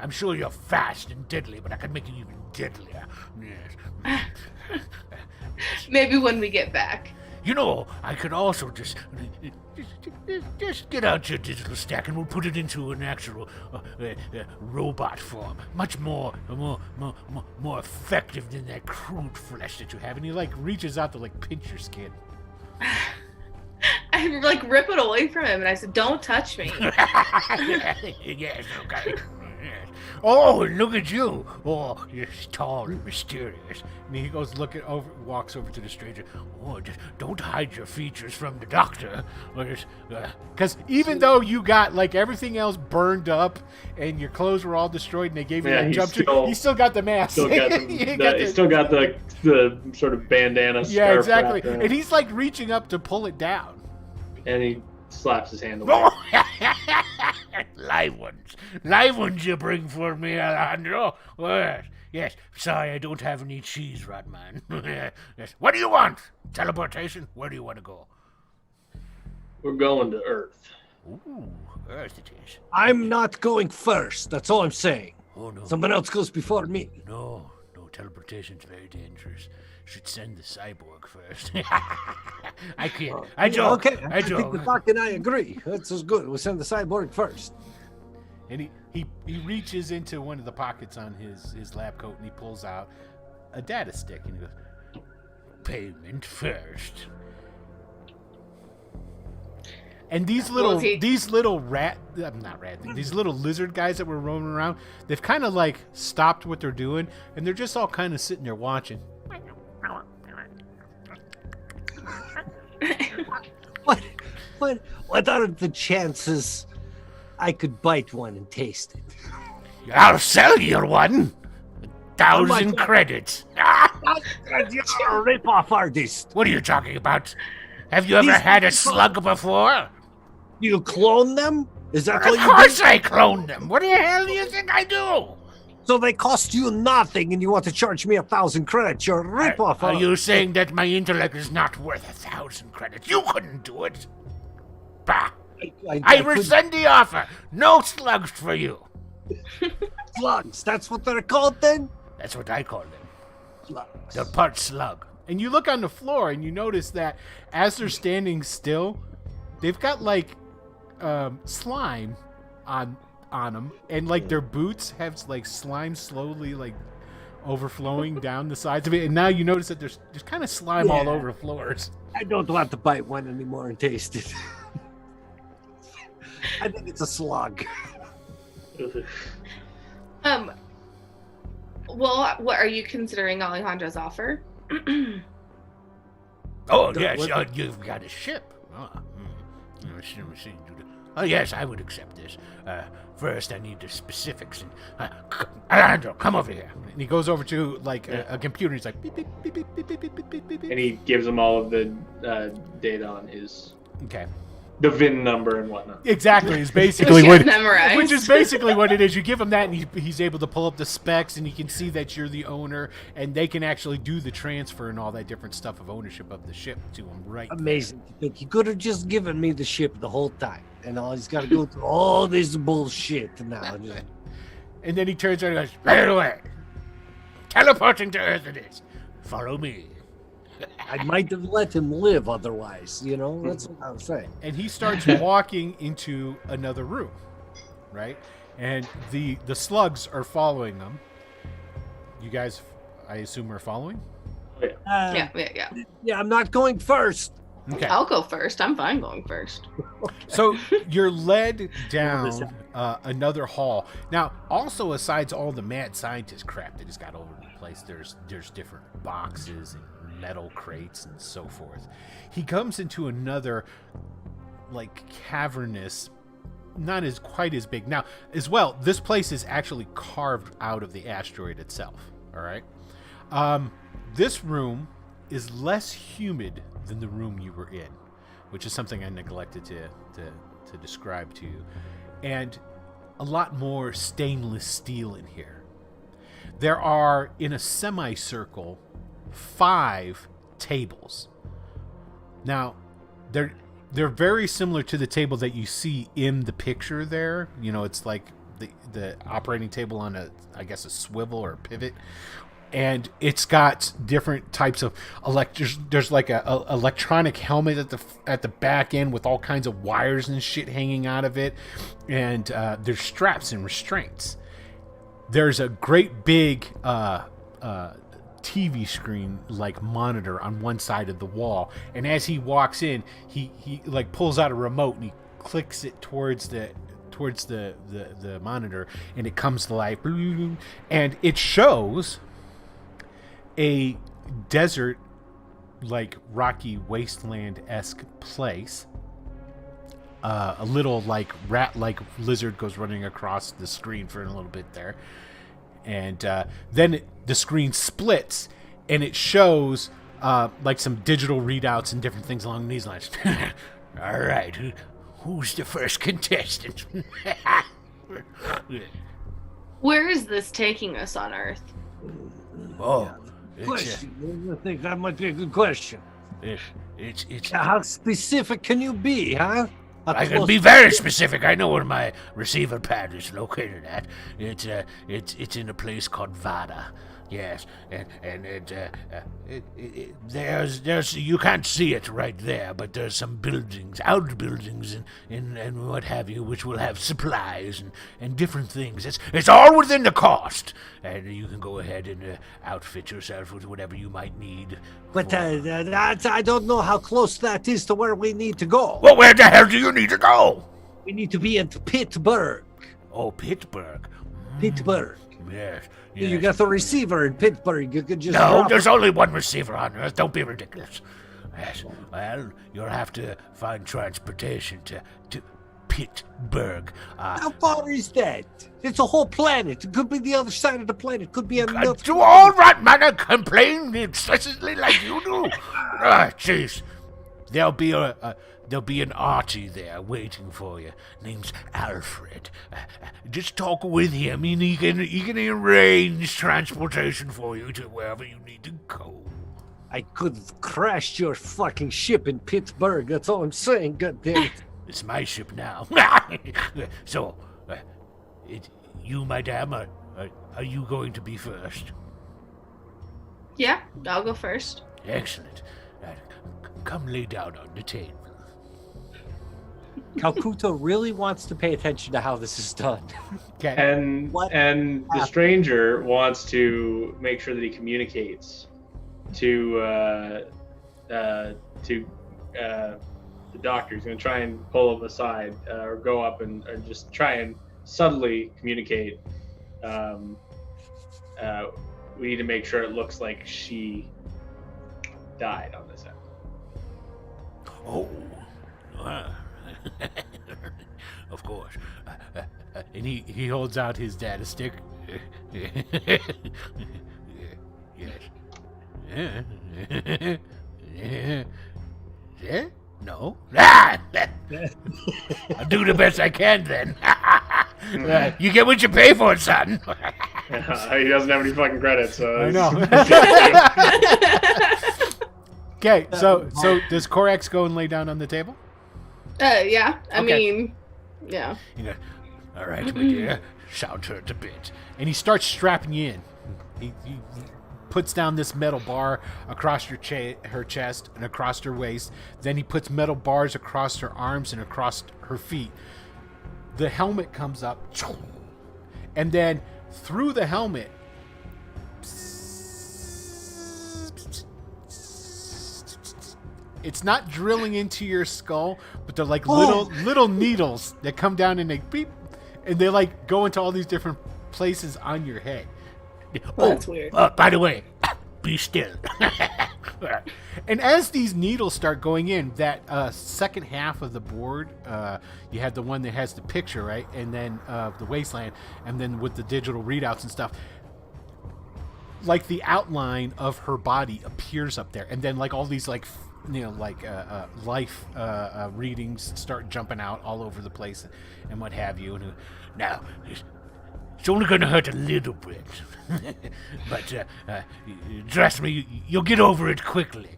I'm sure you're fast and deadly, but I can make you even deadlier. Yes. Maybe when we get back. You know, I could also just get out your digital stack and we'll put it into an actual robot form. Much more effective than that crude flesh that you have. And he like reaches out to like pinch your skin. I like rip it away from him and I said, "Don't touch me." Yes, okay. Yes. Oh, look at you! Oh, you're tall and mysterious. And he goes walks over to the stranger. Oh, just don't hide your features from the doctor. Because even though you got like everything else burned up and your clothes were all destroyed and they gave you that jump suit, he still got the mask. Still got the sort of bandana. Yeah, exactly. And he's like reaching up to pull it down. And he slaps his hand away. Live ones you bring for me, Alejandro. Yes. Sorry, I don't have any cheese, Rodman. Yes. What do you want? Teleportation? Where do you want to go? We're going to Earth. Ooh, Earth it is. I'm not going first. That's all I'm saying. Oh no. Someone else goes before me. No, teleportation's very dangerous. Should send the cyborg first. I can't. I joke. Okay, I think joke. the doc and I agree. That's as good. We'll send the cyborg first. And he reaches into one of the pockets on his lab coat and he pulls out a data stick and he goes, "Payment first." And these little lizard guys that were roaming around, they've kind of like stopped what they're doing and they're just all kind of sitting there watching. What are the chances I could bite one and taste it? I'll sell you one. 1,000 credits. You're a rip-off artist. What are you talking about? Have you ever had a slug before? You clone them? Is that Of course I cloned them. What the hell do you think I do? So they cost you nothing and you want to charge me 1,000 credits? You're a rip-off Are artist. you saying that my intellect is not worth 1,000 credits? You couldn't do it. Bah. I rescind the offer. No slugs for you. Slugs. That's what they're called then? That's what I call them. Slugs. They're part slug. And you look on the floor and you notice that as they're standing still, they've got like slime on them, and like their boots have like slime slowly like overflowing down the sides of it. And now you notice that there's kind of slime all over floors. I don't want to bite one anymore and taste it. I think it's a slug. Well, what are you considering Alejandro's offer? Oh, yes, you've got a ship. Oh, yes, I would accept this. First, I need the specifics. And Alejandro, come over here. And he goes over to like a computer. He's like, beep, beep, beep, beep, beep, beep, beep, beep, beep, beep. And he gives him all of the data on his the VIN number and whatnot. Exactly, is basically what memorized. Which is basically what it is. You give him that, and he's able to pull up the specs, and he can see that you're the owner, and they can actually do the transfer and all that different stuff of ownership of the ship to him. Right? Amazing to think he could have just given me the ship the whole time, and all he's got to go through all this bullshit now. And then he turns around and goes, "Right away, teleporting to Earth it is. Follow me." I might have let him live otherwise, you know? That's what I'm saying. And he starts walking into another room, right? And the slugs are following them. You guys, I assume, are following? Yeah. Yeah, I'm not going first. Okay. I'll go first. I'm fine going first. So you're led down another hall. Now, also, besides all the mad scientist crap that has got all over the place, there's different boxes and metal crates and so forth. He comes into another, like, cavernous, not as quite as big. Now, as well, this place is actually carved out of the asteroid itself. All right. This room is less humid than the room you were in, which is something I neglected to describe to you. And a lot more stainless steel in here. There are, in a semicircle, 5 tables. Now, they're very similar to the table that you see in the picture there. You know, it's like the operating table on a swivel or a pivot. And it's got different types of there's like a electronic helmet at the back end with all kinds of wires and shit hanging out of it, and there's straps and restraints. There's a great big TV screen like monitor on one side of the wall, and as he walks in, he like pulls out a remote and he clicks it towards the monitor, and it comes to life, and it shows a desert, like rocky wasteland-esque place. A little like rat-like lizard goes running across the screen for a little bit there, and then the screen splits and it shows like some digital readouts and different things along these lines. All right, who's the first contestant? Where is this taking us on Earth? Oh. Question. I think that might be a good question. It's How specific can you be, huh? I can be very specific. I know where my receiver pad is located at. It's in a place called Vada. Yes, and there's you can't see it right there, but there's some buildings, outbuildings, and what have you, which will have supplies and different things. It's all within the cost, and you can go ahead and outfit yourself with whatever you might need. But I don't know how close that is to where we need to go. Well, where the hell do you need to go? We need to be at Pittsburgh. Oh, Pittsburgh. Pittsburgh. Yes. You got the receiver in Pittsburgh. You could just No, there's only one receiver on Earth. Don't be ridiculous. Yes. Well, you'll have to find transportation to Pittsburgh. How far is that? It's a whole planet. It could be the other side of the planet. It could be another. Do all right, man, and complain incessantly like you do. Jeez. There'll be an Archie there waiting for you. Name's Alfred. Just talk with him, and he can arrange transportation for you to wherever you need to go. I could have crashed your fucking ship in Pittsburgh. That's all I'm saying. God damn it. It's my ship now. So, you, madame, are you going to be first? Yeah, I'll go first. Excellent. Come lay down on the table. Calcuto really wants to pay attention to how this is done. Okay. And the stranger wants to make sure that he communicates to the doctor. He's going to try and pull him aside or go up and just try and subtly communicate. We need to make sure it looks like she died on this end. Oh, of course. And he holds out his data stick. Yes. Yeah? No? I'll do the best I can then. You get what you pay for, son. He doesn't have any fucking credits, so I know. Okay, so does Korax go and lay down on the table? Yeah. I Okay. mean, yeah. You know, all right, my dear. Sound hurt a bit. And he starts strapping you in. He puts down this metal bar across her chest and across her waist. Then he puts metal bars across her arms and across her feet. The helmet comes up, and then through the helmet, it's not drilling into your skull, but they're like little needles that come down and they beep, and they like go into all these different places on your head. Well, that's weird. By the way, be still. And as these needles start going in, that second half of the board, you had the one that has the picture, right? And then the wasteland, and then with the digital readouts and stuff, like the outline of her body appears up there. And then like all these like life readings start jumping out all over the place and what have you. And now it's only going to hurt a little bit, but trust me, you'll get over it quickly.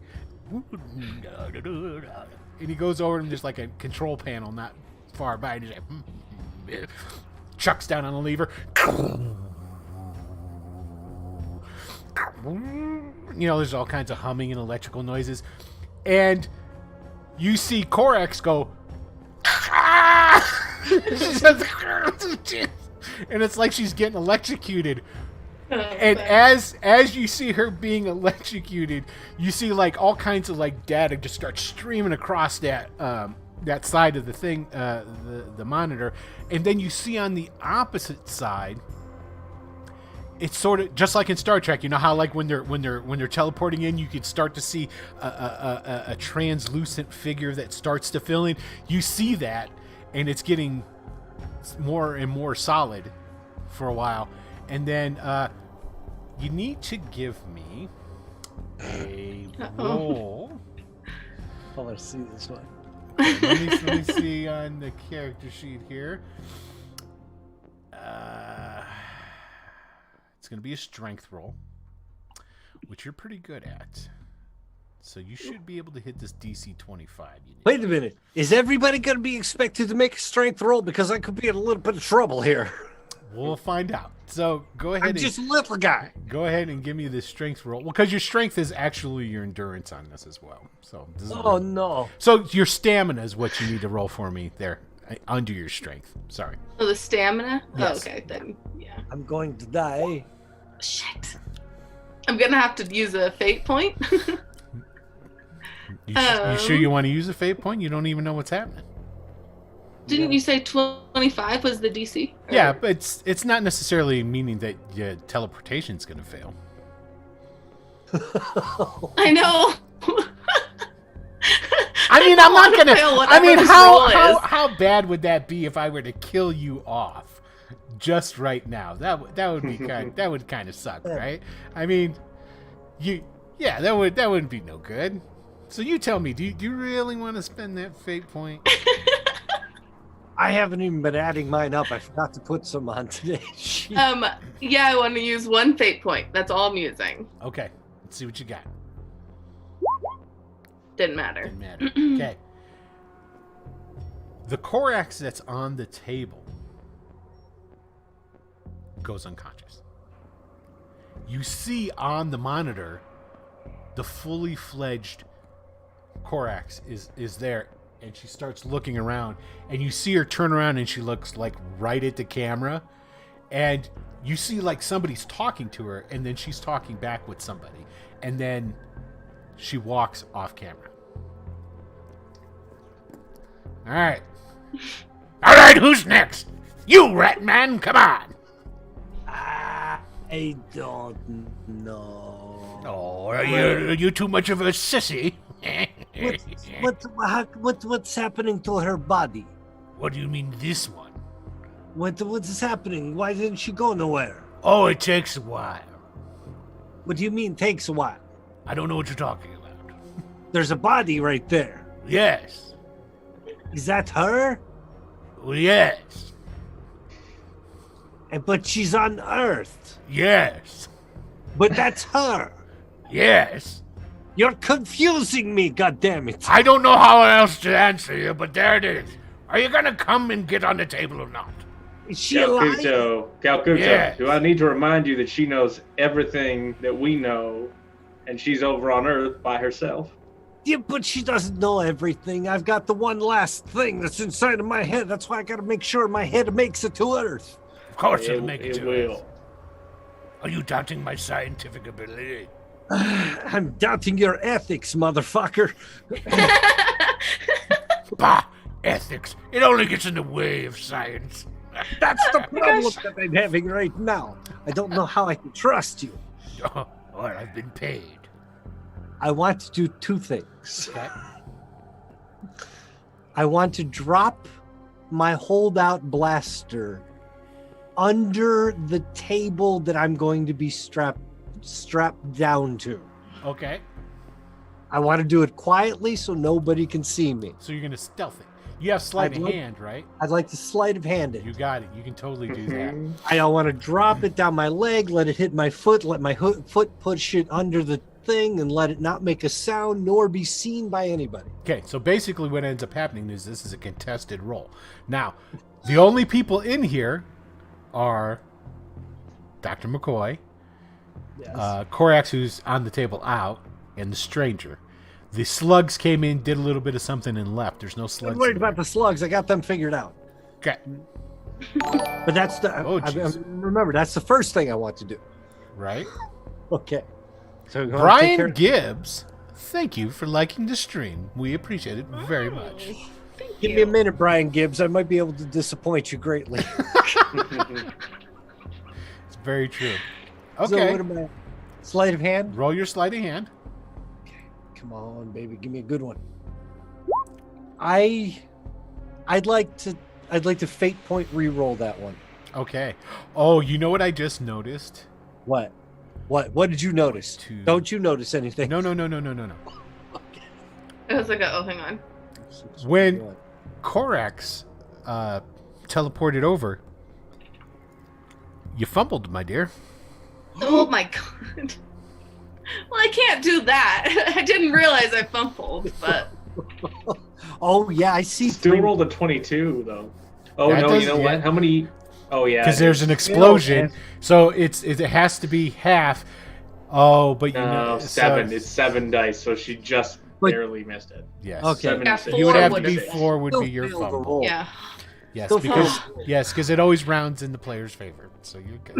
And he goes over and there's like a control panel not far by, and he's like, chucks down on the lever. There's all kinds of humming and electrical noises, and you see Korax go, and it's like she's getting electrocuted. And as you see her being electrocuted, you see like all kinds of like data just start streaming across that side of the thing, the monitor, and then you see on the opposite side, it's sort of just like in Star Trek. You know how like when they're teleporting in, you could start to see a translucent figure that starts to fill in. You see that, and it's getting more and more solid for a while, and then you need to give me a roll. Oh, let's see this one. Let me see on the character sheet here. It's going to be a strength roll, which you're pretty good at. So you should be able to hit this DC 25. Wait a minute. Is everybody going to be expected to make a strength roll? Because I could be in a little bit of trouble here. We'll find out. So go ahead. I'm just a little guy. Go ahead and give me the strength roll. Well, because your strength is actually your endurance on this as well. So this is no. So your stamina is what you need to roll for me there under your strength. Sorry. Oh, the stamina? Yes. Oh, okay, then, yeah. I'm going to die. Shit. I'm going to have to use a fate point. You sure you want to use a fate point? You don't even know what's happening. Didn't you say 25 was the DC? Or... Yeah, but it's not necessarily meaning that your teleportation's going to fail. I know. I mean, I'm not going to... I mean, how bad would that be if I were to kill you off just right now? That would be that would kind of suck, right? I mean, that wouldn't be no good. So you tell me, do you really want to spend that fate point? I haven't even been adding mine up. I forgot to put some on today. Yeah, I want to use one fate point. That's all I'm using. Okay, let's see what you got. Didn't matter. Okay. The Korax that's on the table goes unconscious. You see on the monitor the fully fledged Korax is there, and she starts looking around, and you see her turn around and she looks like right at the camera, and you see like somebody's talking to her, and then she's talking back with somebody, and then she walks off camera. All right, who's next? You, Rat Man, come on. I don't know. Oh, are you too much of a sissy? What's happening to her body? What do you mean, this one? What's happening? Why didn't she go nowhere? Oh, it takes a while. What do you mean takes a while? I don't know what you're talking about. There's a body right there. Yes. Is that her? Well, yes. But she's on Earth. Yes. But that's her. Yes. You're confusing me, goddammit. I don't know how else to answer you, but there it is. Are you gonna come and get on the table or not? Is she alive? Calcuto, Yes. do I need to remind you that she knows everything that we know, and she's over on Earth by herself? Yeah, but she doesn't know everything. I've got the one last thing that's inside of my head. That's why I gotta make sure my head makes it to Earth. Of course it'll make it It to will. us. Are you doubting my scientific ability? I'm doubting your ethics, motherfucker. Bah! Ethics. It only gets in the way of science. That's the problem that I'm having right now. I don't know how I can trust you. Oh, well, I've been paid. I want to do two things. Okay. I want to drop my holdout blaster under the table that I'm going to be strapped down to. Okay. I want to do it quietly so nobody can see me. So you're gonna stealth it. You have sleight of hand, right? I'd like to sleight of hand it. You got it. You can totally do that. I don't want to drop it down my leg, let it hit my foot, let my foot push it under the thing, and let it not make a sound nor be seen by anybody. Okay, so basically what ends up happening is this is a contested roll. Now, the only people in here are Dr. McCoy, Yes. Korax, who's on the table out, and the stranger. The slugs came in, did a little bit of something, and left. There's no slugs. I'm worried in about the slugs. I got them figured out. there. Okay. But that's the. Oh, jeez. remember, that's the first thing I want to do. Right? Okay. So you wanna take care Brian of- Gibbs, thank you for liking the stream. We appreciate it very much. Thank Give you. me a minute, Brian Gibbs. I might be able to disappoint you greatly. It's very true. So Okay. what am I? Sleight of hand? Roll your sleight of hand. Come on, baby. Give me a good one. I'd like to fate point re-roll that one. Okay. Oh, you know what I just noticed? What? What did you notice? Two. Don't you notice anything? No. I was like, oh, hang on. When Korax teleported over, you fumbled, my dear. Oh my god. Well, I can't do that. I didn't realize I fumbled, but Oh yeah, I see. Still rolled a 22 though. Oh That no, does- you know yeah. what? How many? Oh yeah. Because it there's is. an explosion, man. so it has to be half. Oh, but you know, No, 7. so- It's 7 dice, so she just But- barely missed it. yes. Okay. 7 Yeah, and 6. You would have to would be have been. 4 would Still be your failed the fumble. roll. yeah. Yes, Still because failed. it always rounds in the player's favor. So you're good.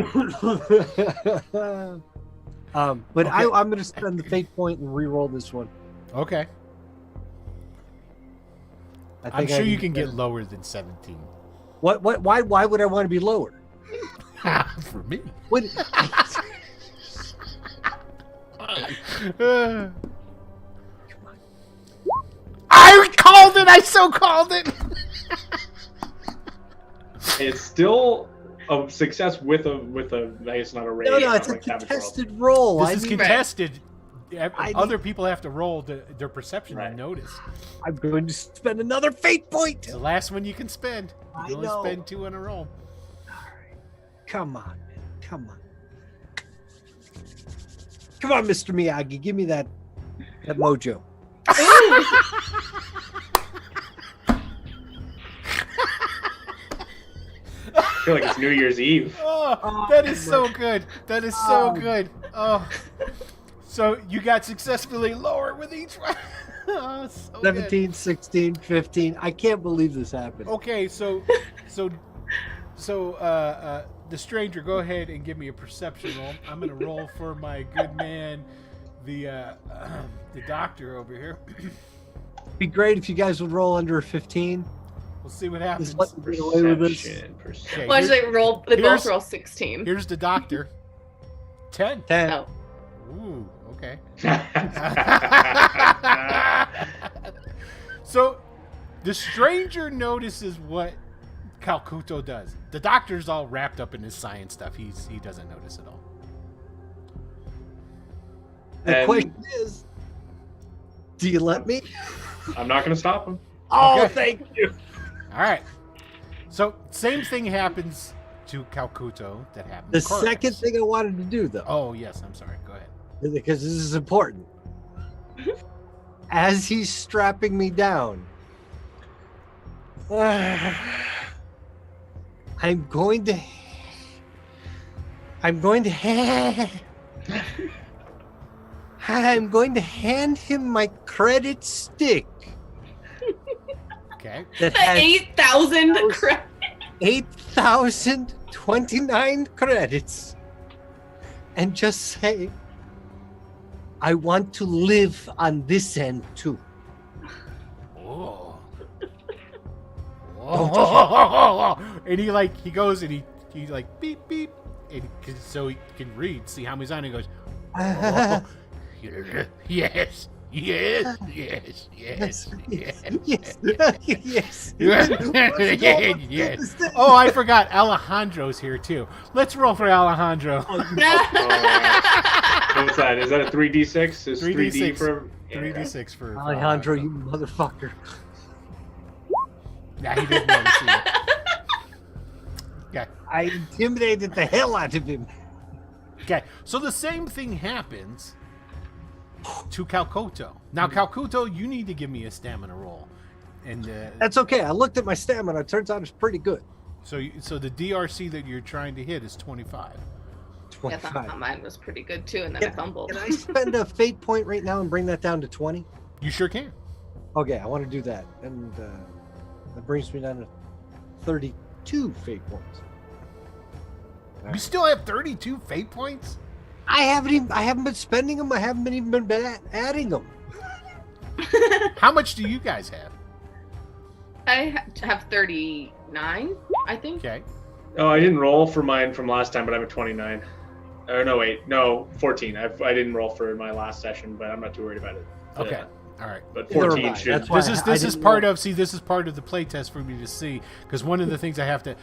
But Okay. I'm going to spend the fate point and re-roll this one. Okay. I I'm think I sure you need can to- get lower than 17. What? Why would I want to be lower? For me. What? I called it! I so called it! It's still a success with a I guess not a raise. No, not it's a like cabbage roll. contested roll. This I is mean, contested. I Other people have to roll their perception Right. and notice. I'm going to spend another fate point. The last one you can spend. You I can only know. spend 2 in a roll. Come on, man. Come on. Come on, Mr. Miyagi. Give me that mojo. I feel like it's New Year's Eve. Oh, that is so good. That is so good. Oh. So you got successfully lower with each one. Oh, so good. 17, 16, 15. I can't believe this happened. Okay, so the stranger, go ahead and give me a perception roll. I'm gonna roll for my good man, the doctor over here. It'd be great if you guys would roll under a 15. We'll see what happens. Just let me get away with this. Perception. Okay, Why did they roll? They both here's- roll 16. Here's the doctor. 10. 10. Oh. Ooh, okay. So the stranger notices what Calcuto does. The doctor's all wrapped up in his science stuff. He doesn't notice at all. The And- question is, do you let me? I'm not going to stop him. Oh, Okay. thank you. All right. So same thing happens to Calcuto that happened The to Korax. second thing I wanted to do, though, Oh, yes. I'm sorry. Go ahead. because this is important. As he's strapping me down, I'm going to hand him my credit stick Okay. that The has 8,000 credit. 8,029 credits and just say, I want to live on this end too. Oh. Oh. And he goes and he beep beep, and so he can read, see how many's on. He goes, oh, yes, yes, yes, yes, yes, yes, yes. yes. Oh, I forgot. Alejandro's here too. Let's roll for Alejandro. What's that? Is that a 3d6? Is 3D 3d6 for 3d6 for Alejandro, you motherfucker. Yeah, he didn't notice either. Okay. I intimidated the hell out of him. Okay, so the same thing happens to Calcuto. Now, Calcuto, you need to give me a stamina roll, and That's okay. I looked at my stamina. It turns out it's pretty good. so the DRC that you're trying to hit is 25. Yeah, I 25. thought mine was pretty good too, and then I fumbled. Can I spend a fate point right now and bring that down to 20? You sure can. Okay, I want to do that. And that brings me down to 32 fate points. You still have 32 fate points? I haven't been spending them. I haven't even been adding them. How much do you guys have? I have 39, I think. Okay. Oh, I didn't roll for mine from last time, but I'm at 29. Or no, wait, no, 14. I didn't roll for my last session, but I'm not too worried about it. Okay. All right. But Never 14 mind. should. That's why This is part of the play test for me to see, because one of the things I have to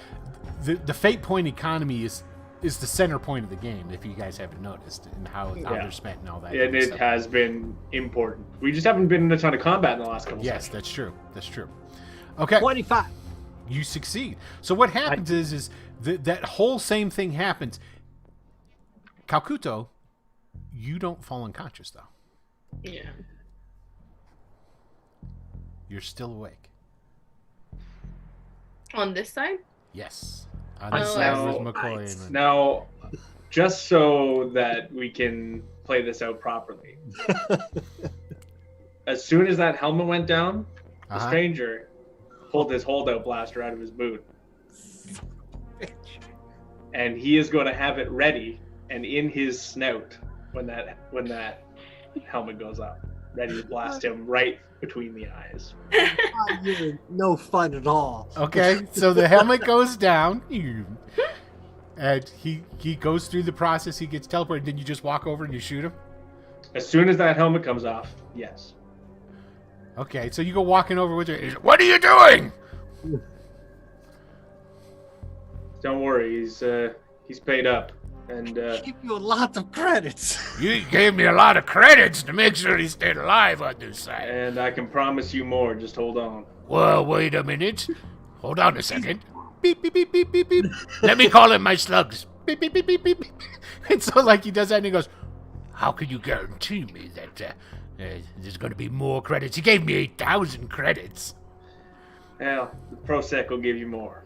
the fate point economy is the center point of the game, if you guys haven't noticed, and how they're spent and all that. And it has been important. We just haven't been in a ton of combat in the last couple Yes, sessions. that's true. That's true. Okay. 25. You succeed. So what happens is that whole same thing happens. Calcuto, you don't fall unconscious though. Yeah. You're still awake. On this side? Yes. On Oh, this side I with see. McCoy and Now, just so that we can play this out properly, as soon as that helmet went down, the stranger pulled his holdout blaster out of his boot. And he is going to have it ready and in his snout when that helmet goes up, ready to blast him right between the eyes. You're no fun at all. Okay, so the helmet goes down, and he goes through the process. He gets teleported. Then you just walk over and you shoot him. As soon as that helmet comes off, yes. Okay, so you go walking over with her. What are you doing? Don't worry, he's paid up, and Give you a lot of credits. You gave me a lot of credits to make sure he stayed alive on this side. and I can promise you more. Just hold on. Well, wait a minute. Hold on a second. Beep, beep, beep, beep, beep, beep. Let me call in my slugs. Beep, beep, beep, beep, beep, beep. And so, like, he does that, and he goes, How can you guarantee me that there's going to be more credits? He gave me 8,000 credits. Well, the Prosec will give you more.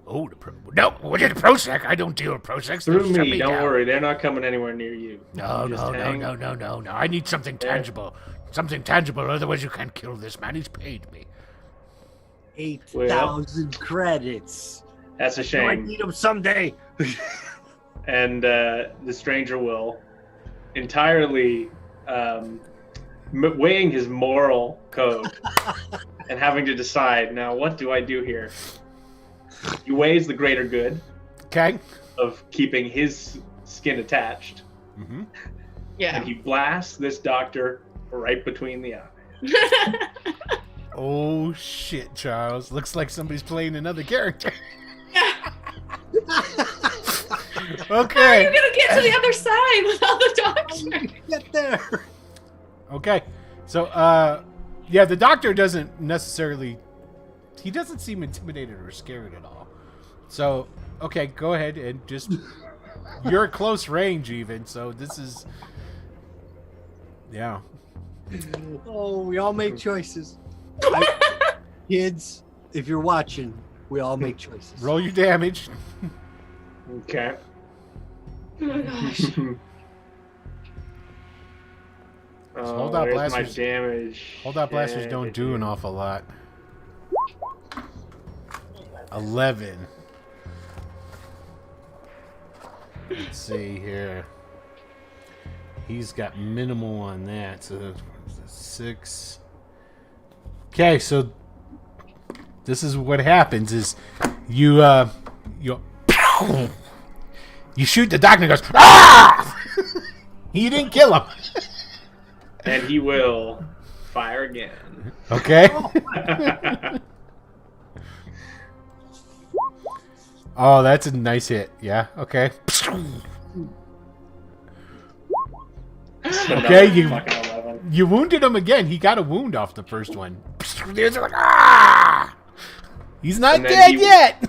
Oh, no, what is Prosec? I don't deal with Prosecs. Through Shut me, don't down. worry. They're not coming anywhere near you. No. I need something tangible. Something tangible, otherwise you can't kill this man. He's paid me. 8,000 credits. That's a I shame. need them someday. And the stranger will entirely weighing his moral code and having to decide, now what do I do here? He weighs the greater good okay. of keeping his skin attached, Mm-hmm. Yeah. and he blasts this doctor right between the eyes. Oh, shit, Charles. Looks like somebody's playing another character. How are Okay. you gonna get to the other side without the doctor? Get there. Okay. So, yeah, the doctor doesn't necessarily... He doesn't seem intimidated or scared at all. So, okay, go ahead and just... You're at close range, even, so this is... Yeah. Oh, we all make choices. Kids, if you're watching, we all make choices. Roll your damage. Okay. Oh my gosh. hold out Where's blasters. my damage? Hold out blasters don't do an awful lot. 11. Let's see here. He's got minimal on that, so 6. Okay, so this is what happens: is you shoot the doctor and he goes, ah! You didn't kill him. And he will fire again. Okay. Oh, that's a nice hit. Yeah. Okay. Okay, you fucking 11. you wounded him again. He got a wound off the first one. He's not And then dead yet.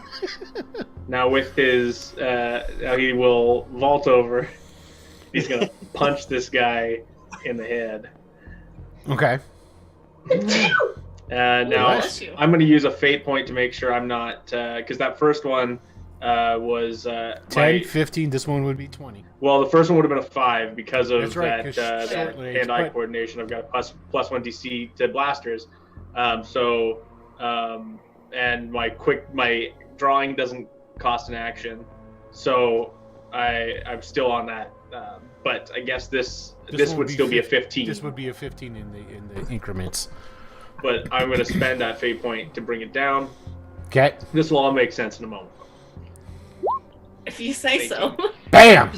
Now with his, now he will vault over. He's gonna punch this guy in the head. Okay. Now Bless you. I'm gonna use a fate point to make sure I'm not, because that first one was 10, 15. This one would be 20. well, the first one would have been a 5 because of That's right, 'cause that short range, hand-eye but- coordination. I've got a plus 1 DC to blasters. And my drawing doesn't cost an action, so I'm still on that. But I guess this would still be a 15. This would be a 15 in the increments. But I'm going to spend that fate point to bring it down. Okay. This will all make sense in a moment. If you say so. Bam.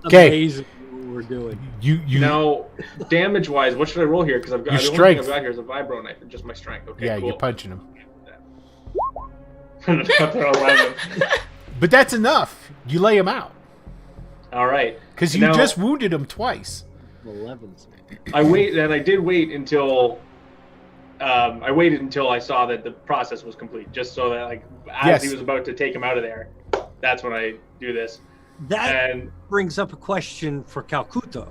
Okay. Amazing what we're doing. You Now, damage-wise, what should I roll here? Because I've got Your the only strength. thing I've got here is a vibro knife and just my strength. Okay, yeah, cool. you're punching him. Another 11. But that's enough. You lay him out All right. because you Now- just wounded him twice. 11s. I did wait until I saw that the process was complete, just so that as Yes. he was about to take him out of there, that's when I do this. That And brings up a question for Calcuto.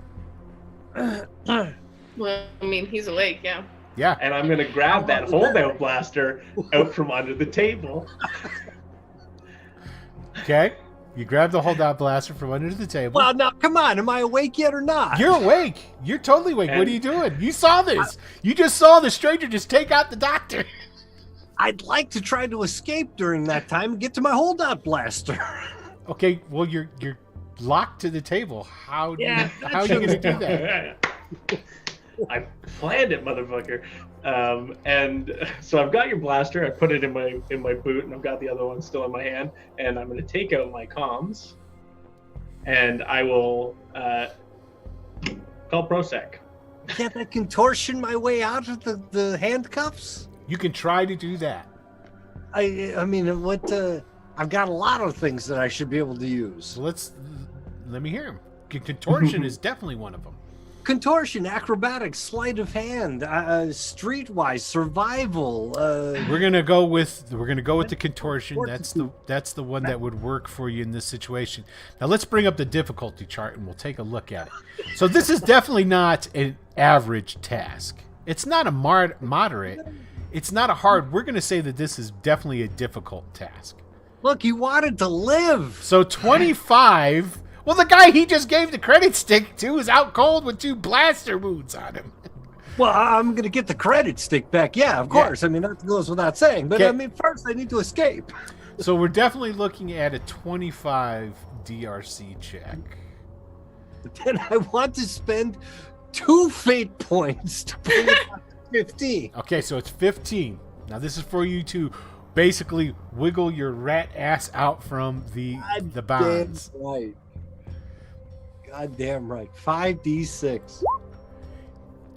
Well, I mean, he's awake, yeah. Yeah. and I'm gonna grab that holdout blaster out from under the table. Okay. You grab the holdout blaster from under the table. Well, now, come on. Am I awake yet or not? You're awake. You're totally awake. What And- are you doing? You saw this. You just saw the stranger just take out the doctor. I'd like to try to escape during that time and get to my holdout blaster. Okay. Well, you're locked to the table. How are you that's going to do that? I planned it, motherfucker. And so I've got your blaster. I put it in my boot, and I've got the other one still in my hand. And I'm going to take out my comms, and I will call Prosec. Can't I contortion my way out of the handcuffs? You can try to do that. I mean, what? I've got a lot of things that I should be able to use. So let me hear him. Contortion is definitely one of them. Contortion, acrobatics, sleight of hand, streetwise, survival. We're gonna go with the contortion. That's the one that would work for you in this situation. Now let's bring up the difficulty chart and we'll take a look at it. So this is definitely not an average task. It's not a moderate. It's not a hard. We're gonna say that this is definitely a difficult task. Look, he wanted to live. So 25. Well, the guy he just gave the credit stick to is out cold with 2 blaster wounds on him. Well, I'm going to get the credit stick back. Yeah, of course. I mean, that goes without saying. But Okay. I mean, first I need to escape. So we're definitely looking at a 25 DRC check. Then I want to spend 2 fate points to bring it up to 15. Okay, so it's 15. Now this is for you to basically wiggle your rat ass out from the bonds. Damn right. God damn right. 5d6.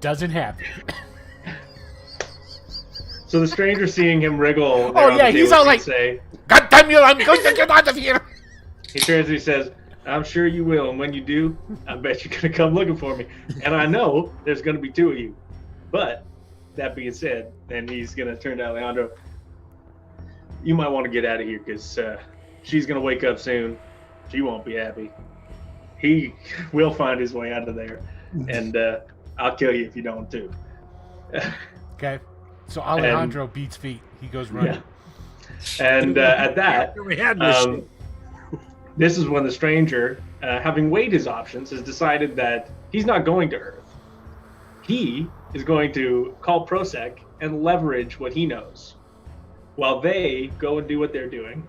Doesn't happen. So the stranger seeing him wriggle. Oh, yeah, he's all like- say, God damn you! I'm going to get out of here. he turns and he says, "I'm sure you will, and when you do, I bet you're gonna come looking for me. And I know there's gonna be 2 of you. But that being said, then he's gonna turn to Alejandro. You might want to get out of here because she's gonna wake up soon. She won't be happy. He will find his way out of there, and I'll kill you if you don't too." Okay, so Alejandro beats feet. He goes running. Yeah. And at that, We had this shit. this is when the stranger, having weighed his options, has decided that he's not going to Earth. He is going to call Prosec and leverage what he knows, while they go and do what they're doing.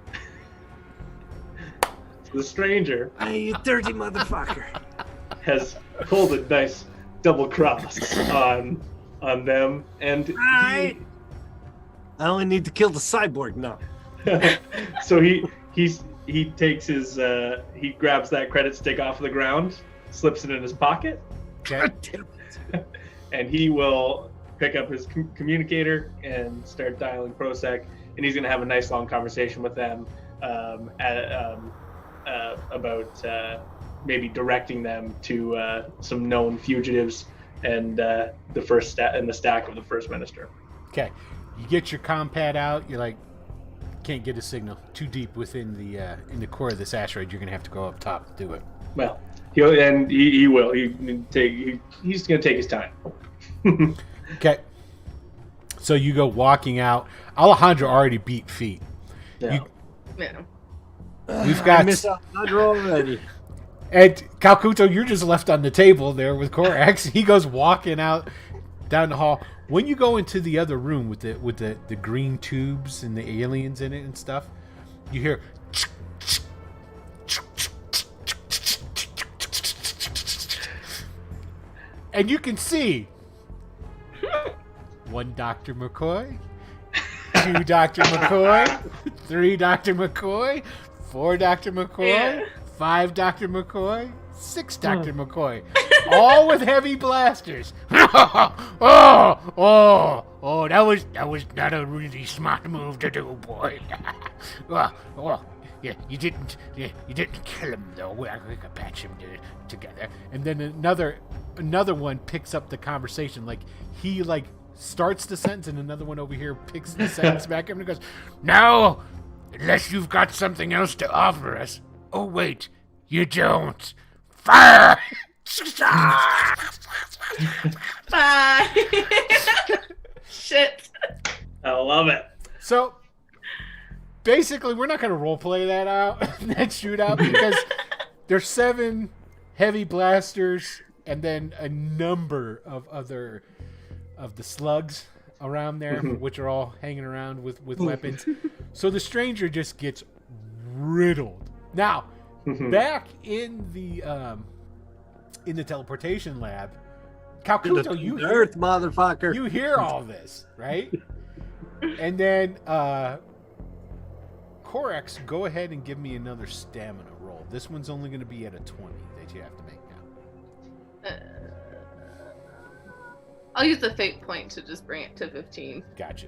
So the stranger Hey, you dirty motherfucker. has pulled a nice double cross on them, and Alright. I only need to kill the cyborg now. so he takes his he grabs that credit stick off the ground, slips it in his pocket, Okay. God damn it. and he will pick up his communicator and start dialing Prosec, and he's gonna have a nice long conversation with them about maybe directing them to some known fugitives and the first the stack of the first minister. Okay, you get your compad out. You're like, can't get a signal. Too deep within the in the core of this asteroid. You're gonna have to go up top to do it. Well, he will. He's gonna take his time. Okay. So you go walking out. Alejandro already beat feet. Yeah. We've got. I miss Alejandro already. And Calcuto, you're just left on the table there with Corax. He goes walking out down the hall. When you go into the other room with the green tubes and the aliens in it and stuff, you hear. And you can see 1 Dr. McCoy, 2 Dr. McCoy, 3 Dr. McCoy, 4 Dr. McCoy, 5 Dr. McCoy, 6 Dr. McCoy, all with heavy blasters. That was not a really smart move to do, boy. Yeah, you didn't kill him though. We could patch him together. And then another one picks up the conversation. Like he starts the sentence, and another one over here picks the sentence back up and goes, Now, unless you've got something else to offer us. Oh wait, you don't. Fire! Bye. Shit. I love it. So basically, we're not going to roleplay that out, that shootout, because there's 7 heavy blasters and then a number of other of the slugs around there, which are all hanging around with weapons. So the stranger just gets riddled. Now, back in the teleportation lab, Calcuto, you Earth, motherfucker. You hear all this, right? And then Corax, go ahead and give me another stamina roll. This one's only going to be at a 20 that you have to make now. I'll use the fate point to just bring it to 15. Gotcha.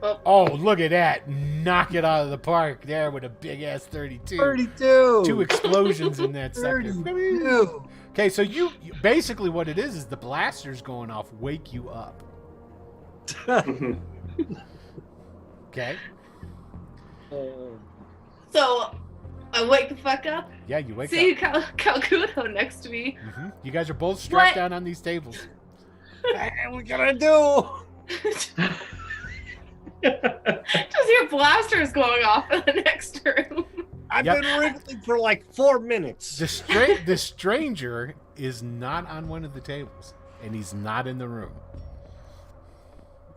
Oh, look at that. Knock it out of the park there with a big-ass 32. 32. 2 explosions in that sector. 32. Okay, so you basically what it is the blasters going off wake you up. Okay? So I wake the fuck up. Yeah, you wake See up. Calcuto next to me. Mm-hmm. You guys are both strapped What? down on these tables. What are we gonna do? Just hear blasters going off in the next room. I've Yep. been wriggling for like 4 minutes. The stranger is not on one of the tables, and he's not in the room.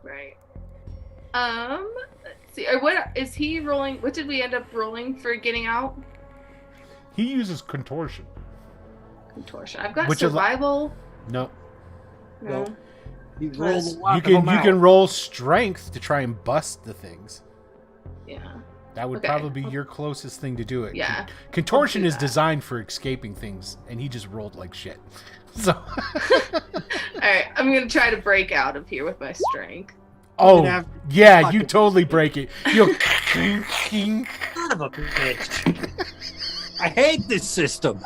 Right. Let's see. Or what is he rolling? What did we end up rolling for getting out? He uses contortion. Contortion. I've got Which is survival. No. No. He rolled a You lot You of can them you can out. roll strength to try and bust the things. Yeah. That would Okay. probably be your closest thing to do it. Yeah. Contortion I'll do is that. designed for escaping things, and he just rolled like shit. So. All right. I'm gonna try to break out of here with my strength. Oh, have- yeah, you fucking- totally break it. You Son of a bitch. I hate this system.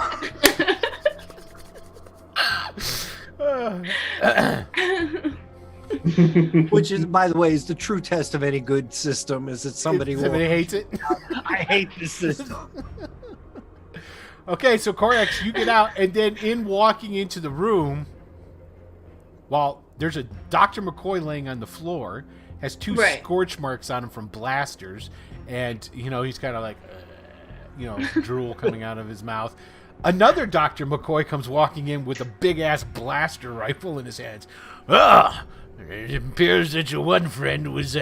Which is, by the way, is the true test of any good system. Is that somebody hates it. I hate this system. Okay, so Corax, you get out, and then in walking into the room, while there's a Dr. McCoy laying on the floor, has 2 Right. scorch marks on him from blasters, and he's kind of like, drool coming out of his mouth. Another Dr. McCoy comes walking in with a big ass blaster rifle in his hands. It appears that your one friend was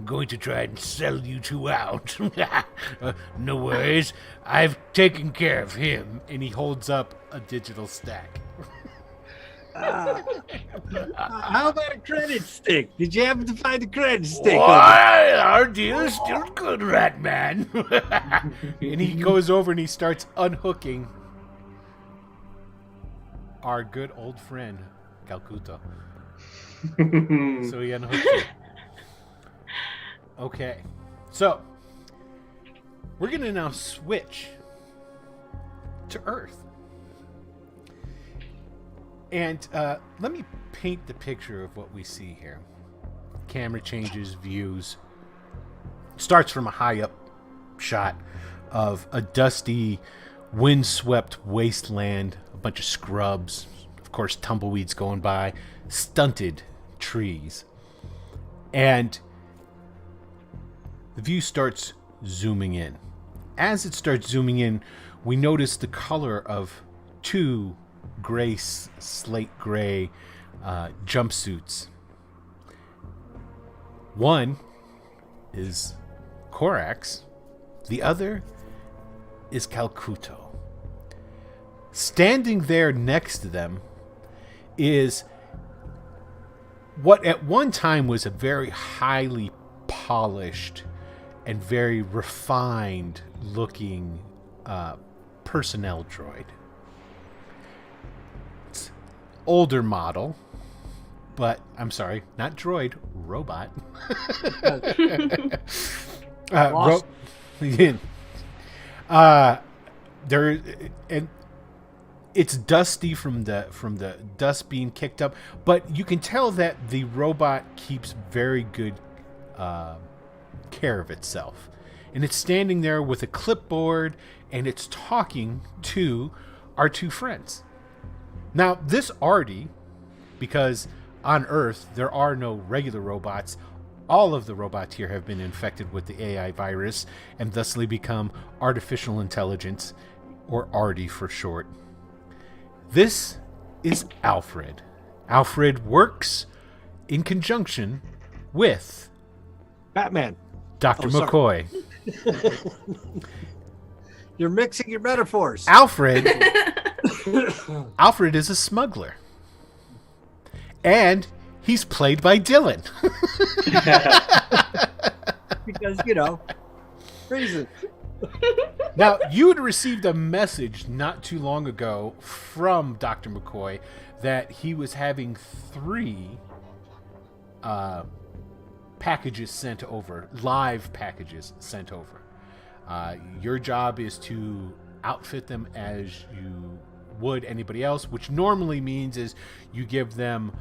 going to try and sell you 2 out. No worries, I've taken care of him. And he holds up a digital stack. How about a credit stick? Did you happen to find a credit stick? Why, our deal is still good, Ratman. And he goes over and he starts unhooking our good old friend, Calcuto. So he unhooks it. Okay. So, we're going to now switch to Earth. And let me paint the picture of what we see here. Camera changes views. Starts from a high up shot of a dusty, windswept wasteland, a bunch of scrubs, of course, tumbleweeds going by, stunted trees. And the view starts zooming in. As it starts zooming in, we notice the color of two gray, slate gray jumpsuits. One is Korax, the other is Calcuto. Standing there next to them is what at one time was a very highly polished and very refined looking personnel droid. It's older model, but I'm sorry, not droid, robot. There and it's dusty from the dust being kicked up, but you can tell that the robot keeps very good care of itself. And it's standing there with a clipboard and it's talking to our two friends. Now, this Artie, because on Earth there are no regular robots, all of the robots here have been infected with the AI virus and thusly become artificial intelligence, or Artie for short. This is Alfred. Alfred works in conjunction with Batman. Dr. McCoy. You're mixing your metaphors. Alfred is a smuggler. And he's played by Dylan. Because, reason. Now, you had received a message not too long ago from Dr. McCoy that he was having 3 packages sent over, live packages sent over. Your job is to outfit them as you would anybody else, which normally means is you give them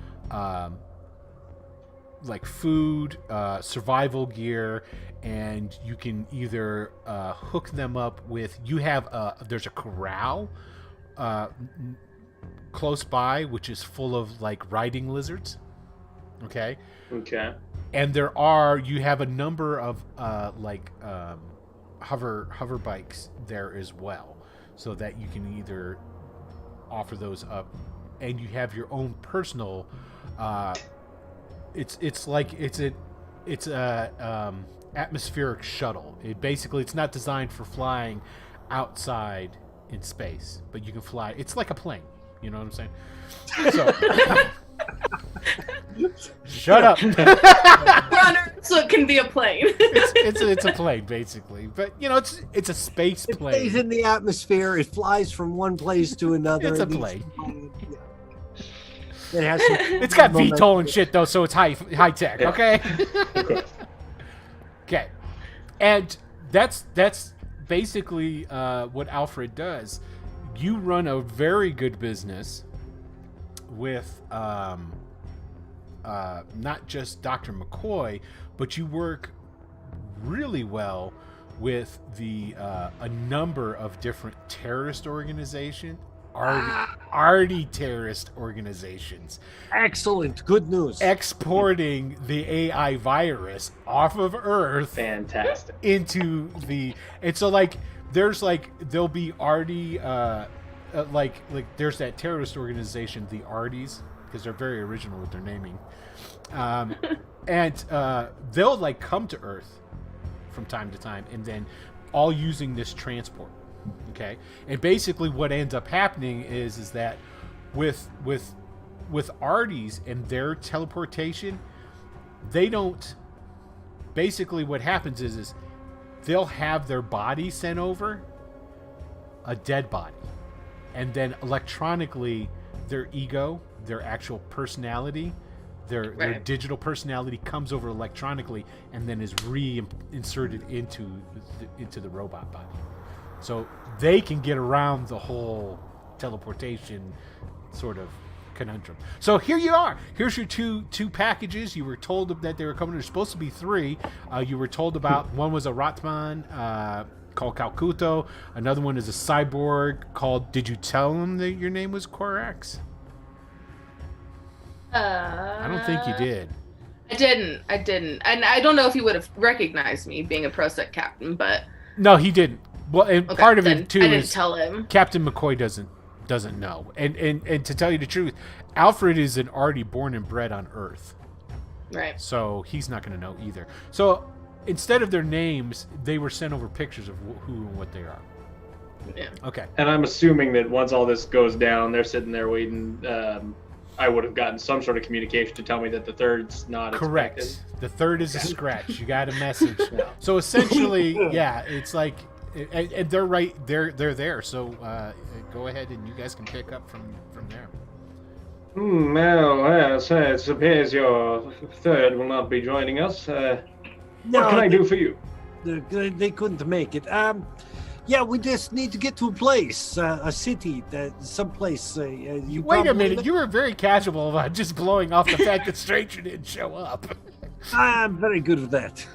like food, survival gear, and you can either hook them up with, there's a corral close by which is full of like riding lizards. Okay. And you have a number of hover bikes there as well, so that you can either offer those up, and you have your own personal it's a atmospheric shuttle. It's not designed for flying outside in space, but you can fly. It's like a plane. You know what I'm saying? So, shut up. We're on Earth, so it can be a plane. It's a plane basically, but it's a space plane. It stays in the atmosphere. It flies from one place to another. It's a plane. It has. It's got VTOL and shit though, so it's high tech. Yeah. Okay. Okay, and that's basically what Alfred does. You run a very good business with not just Dr. McCoy, but you work really well with a number of different terrorist organizations. Arty terrorist organizations. Excellent. Good news. Exporting the AI virus off of Earth. Fantastic. Into and so there'll be Arty there's that terrorist organization, the Arties, because they're very original with their naming. And they'll come to Earth from time to time, and then all using this transport. Okay, and basically what ends up happening is that with Arties and their teleportation, they don't. Basically, what happens is they'll have their body sent over, a dead body, and then electronically their ego, their actual personality, their digital personality comes over electronically and then is reinserted into the robot body. So they can get around the whole teleportation sort of conundrum. So here you are. Here's your two packages. You were told that they were coming. There's supposed to be 3. You were told about one was a Ratman called Calcuto. Another one is a cyborg called. Did you tell him that your name was Corax? I don't think you did. I didn't. And I don't know if he would have recognized me being a ProSec captain, but... No, he didn't. Well, and okay, part of it, too, I didn't is tell him. Captain McCoy doesn't know. And to tell you the truth, Alfred is already born and bred on Earth. Right. So he's not going to know either. So instead of their names, they were sent over pictures of who and what they are. Yeah. Okay. And I'm assuming that once all this goes down, they're sitting there waiting. I would have gotten some sort of communication to tell me that the third's not Correct. expected. The third is a scratch. You got a message. So essentially, yeah, it's like, and they're right. They're there. So go ahead and you guys can pick up from there. Well, it appears your third will not be joining us. What can I do for you? They couldn't make it. Yeah, we just need to get to a place, a city, someplace. You Wait a minute. You were very casual about just blowing off the fact that Stranger didn't show up. I'm very good with that.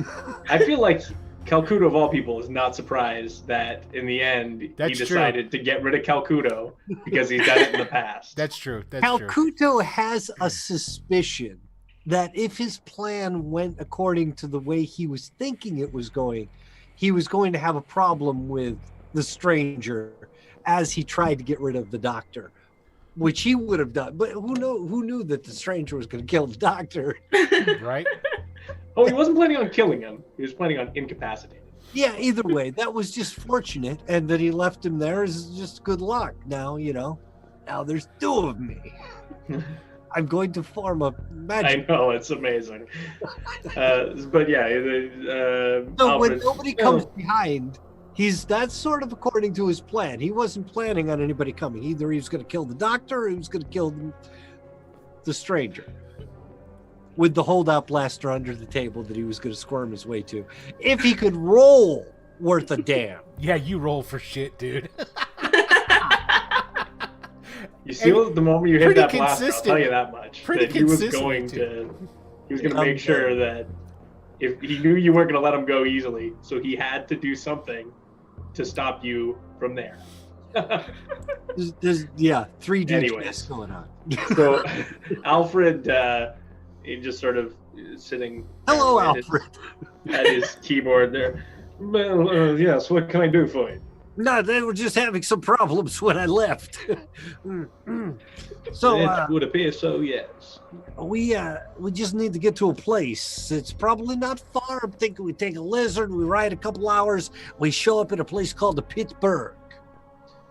I feel like Calcuto, of all people, is not surprised that in the end he decided to get rid of Calcuto because he's done it in the past. That's true. Calcuto has a suspicion that if his plan went according to the way he was thinking it was going, he was going to have a problem with the stranger as he tried to get rid of the doctor, which he would have done. But who knew that the stranger was going to kill the doctor? Right? Oh, he wasn't planning on killing him. He was planning on incapacitating. Yeah, either way, that was just fortunate. And that he left him there is just good luck. Now, now there's 2 of me. I'm going to form a magic. I know, it's amazing. But yeah, so when nobody comes behind, that's sort of according to his plan. He wasn't planning on anybody coming. Either he was going to kill the doctor or he was going to kill the stranger with the holdout blaster under the table that he was going to squirm his way to. If he could roll worth a damn. Yeah, you roll for shit, dude. You see, the moment you hit that blast, I'll tell you that much. He was going to make sure that if he knew you weren't going to let him go easily, so he had to do something to stop you from there. There's 3D chess going on. So Alfred, he just sort of sitting. Hello, Alfred. At his keyboard there. Well, yes. What can I do for you? No, they were just having some problems when I left. So it would appear so, yes. We just need to get to a place. It's probably not far. I'm thinking we take a lizard, we ride a couple hours, we show up at a place called the Pittsburgh.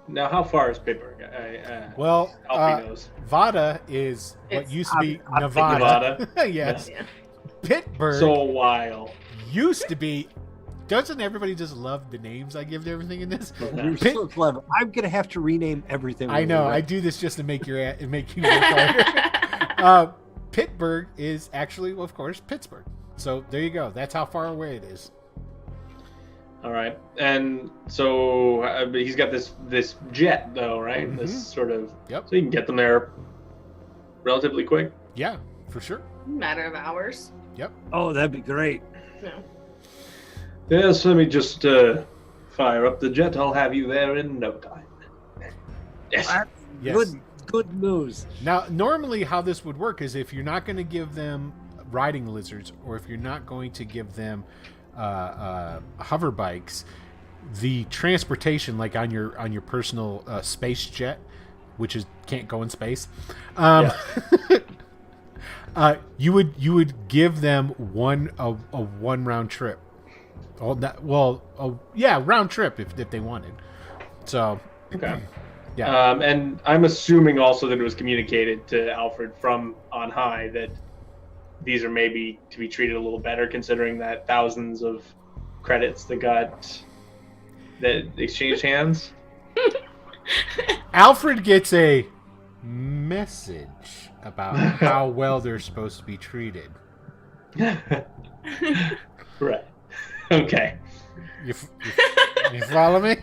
Now, how far is Pittsburgh? Alfie knows. Vada is what used to be Nevada. Yes. Yeah. Pittsburgh. So wild. Used to be. Doesn't everybody just love the names I give to everything in this? You're so clever. I'm gonna have to rename everything. I know. I do this just to make you work harder. Pittsburgh is actually, of course, Pittsburgh. So there you go. That's how far away it is. All right, and so he's got this jet, though, right? Mm-hmm. This sort of. Yep. So you can get them there relatively quick. Yeah, for sure. Matter of hours. Yep. Oh, that'd be great. Yeah. Yes, let me just fire up the jet. I'll have you there in no time. Yes. Yes. Good news. Now, normally how this would work is if you're not going to give them riding lizards, or if you're not going to give them hover bikes, the transportation, like on your personal space jet, which can't go in space, you would give them a one round trip. Round trip if they wanted. So okay. Yeah. And I'm assuming also that it was communicated to Alfred from on high that these are maybe to be treated a little better, considering that thousands of credits that exchanged hands. Alfred gets a message about how well they're supposed to be treated. Right. Okay. You follow me?